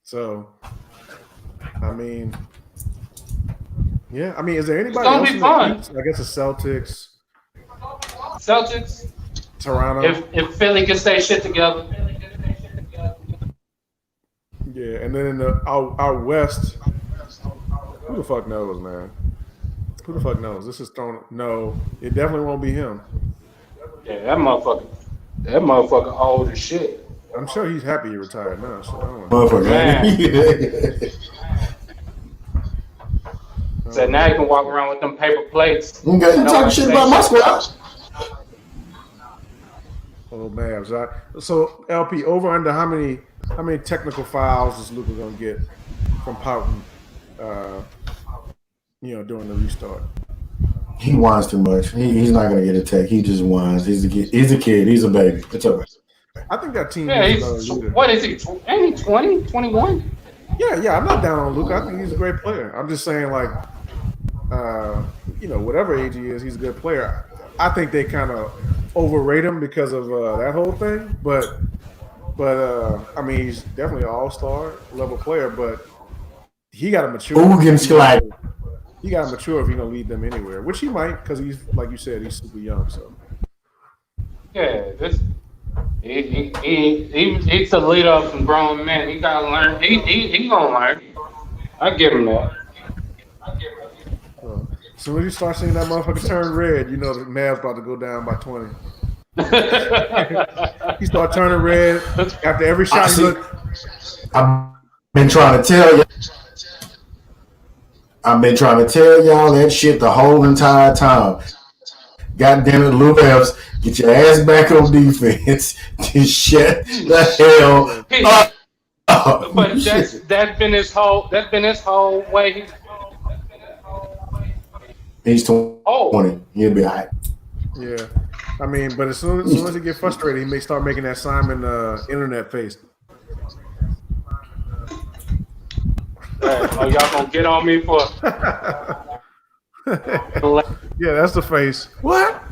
So, I mean, is there anybody else in the East? I guess the Celtics. Toronto. If Philly can stay shit together. Yeah, and then in our West, who the fuck knows, man? Who the fuck knows? This is thrown. No, it definitely won't be him. Yeah, that motherfucker old as shit. I'm sure he's happy he retired now. So I don't know. So now you can walk around with them paper plates. You talking shit about my squad. Oh man, so LP, over under how many technical fouls is Luka gonna get from pouting? During the restart. He whines too much. He's not gonna get a tech. He just whines. He's a kid. He's a baby. It's okay. I think that team. What is he? Ain't he 20, 21? Yeah. I'm not down on Luka. I think he's a great player. I'm just saying, like, whatever age he is, he's a good player. I think they kind of overrate him because of that whole thing. But I mean, he's definitely an all-star level player. But he got to mature. He got to mature if he's gonna lead them anywhere, which he might, because he's, like you said, he's super young. So yeah, he's the leader of some grown men. He gotta learn. He gonna learn. I give him that. So when you start seeing that motherfucker turn red, you know the Mavs about to go down by 20. He start turning red after every shot. I've been trying to tell you. I've been trying to tell y'all that shit the whole entire time. God damn it, Lou Evans, get your ass back on defense. Just shut the hell up. But that's been his whole way. He's 20. He'll be all right. Yeah. I mean, but as soon as he get frustrated, he may start making that Simon internet face. Y'all gonna get on me for? Yeah, that's the face. What?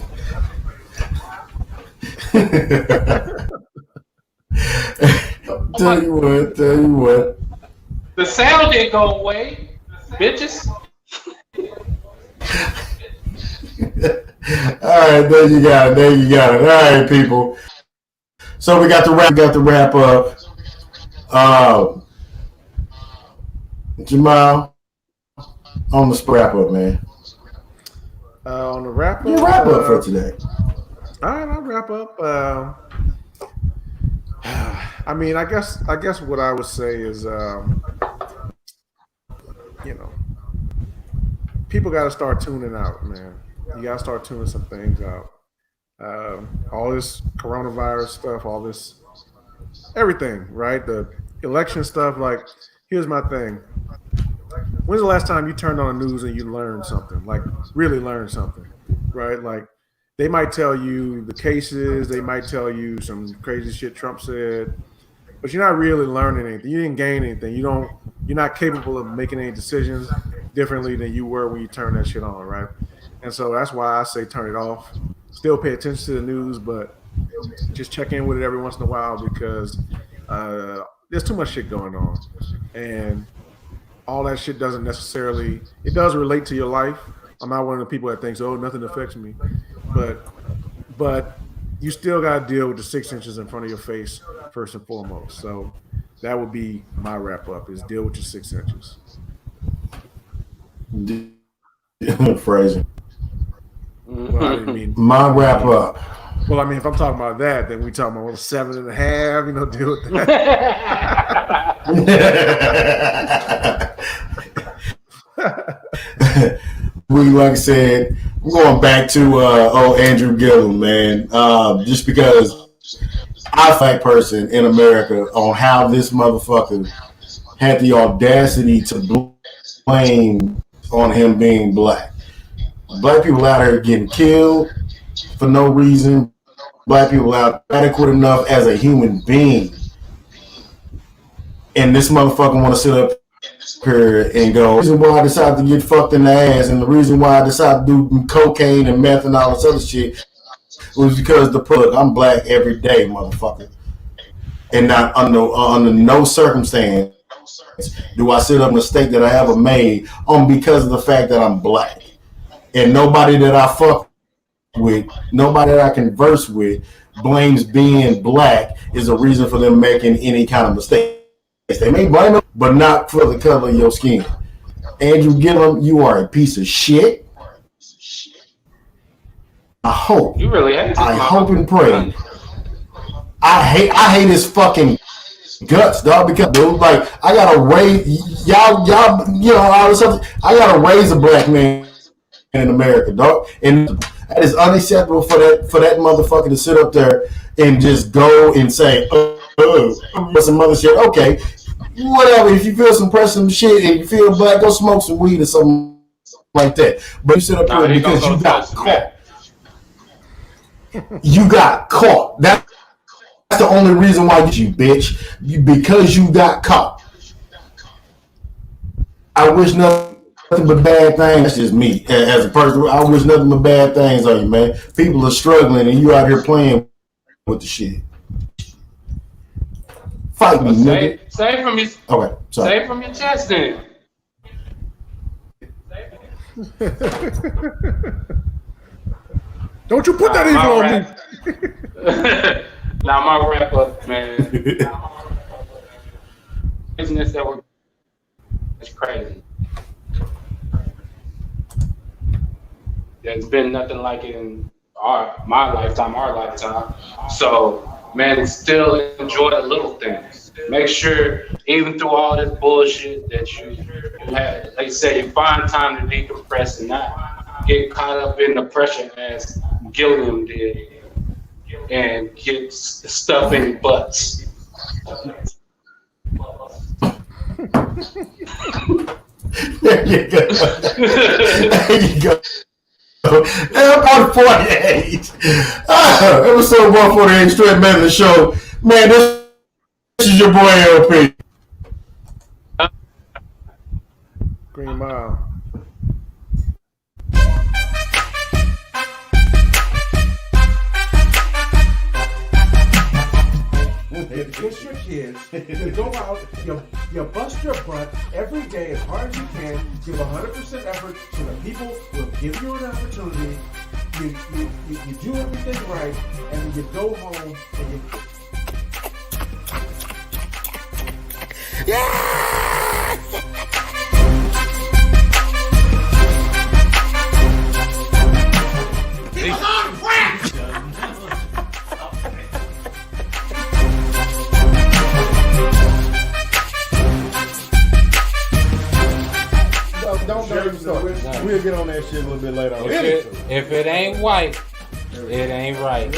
Tell you what. The sound didn't go away, bitches. All right, there you got it. All right, people. So we got to wrap up. Jamal, on the wrap up, man. On the wrap up. Yeah, wrap up for today. All right, I'll wrap up. I mean, I guess what I would say is, people got to start tuning out, man. You got to start tuning some things out. All this coronavirus stuff, all this, everything, right? The election stuff. Like, here's my thing. When's the last time you turned on the news and you learned something? Like, really learned something, right? Like, they might tell you the cases, they might tell you some crazy shit Trump said, but you're not really learning anything. You didn't gain anything. You're not capable of making any decisions differently than you were when you turned that shit on, right? And so that's why I say turn it off. Still pay attention to the news, but just check in with it every once in a while because there's too much shit going on. And all that shit doesn't necessarily, it does relate to your life. I'm not one of the people that thinks, oh, nothing affects me. But you still got to deal with the 6 inches in front of your face first and foremost. So that would be my wrap up is deal with your 6 inches. Phrasing. Well, I didn't mean my wrap up. Well, I mean, if I'm talking about that, then we talking about 7.5. Deal with that. Like I said, I'm going back to Andrew Gillum, man. Just because I'm a black person in America on how this motherfucker had the audacity to blame on him being black. Black people out here getting killed for no reason. Black people out adequate enough as a human being. And this motherfucker want to sit up here and go, the reason why I decided to get fucked in the ass and the reason why I decided to do cocaine and meth and all this other shit was because I'm black every day, motherfucker. And not under no circumstance do I sit up in a state that I ever made because of the fact that I'm black. And nobody that I fuck with, nobody that I converse with blames being black is a reason for them making any kind of mistake. They may blame him, but not for the color of your skin. Andrew Gillum, you are a piece of shit. I hope. You really hate I hope and pray. I hate his fucking guts, dog. Because dude, like I gotta raise y'all, all this stuff. I gotta raise a black man in America, dog, and that is unacceptable for that motherfucker to sit up there and just go and say, some other shit. Okay, whatever. If you feel some pressing shit and you feel black, go smoke some weed or something like that. But you sit up there because you got caught. You got caught. That's the only reason why you bitch. Because you got caught. I wish nothing but bad things. That's just me as a person. I wish nothing but bad things on you, man. People are struggling and you out here playing with the shit. Fight me, nigga. Say from your. Okay, sorry. Say from your chest, then. Don't you put that evil on me. Now my wrap up, man. Business that we're it's crazy. There's been nothing like it in my lifetime, our lifetime. So, man, still enjoy the little things. Make sure, even through all this bullshit that you had, like you said, you find time to decompress and not get caught up in the pressure as Gilliam did and get stuff in your butts. There you go. There you go. Episode 48. Episode 148, Straight Meddlin Show. Man, this is your boy LP. Green Mile. You kiss your kids, you go out, you bust your butt every day as hard as you can, give 100% effort so that people will give you an opportunity, you do everything right, and then you go home and you... Don't we'll get on that shit a little bit later. If it ain't white, it ain't right.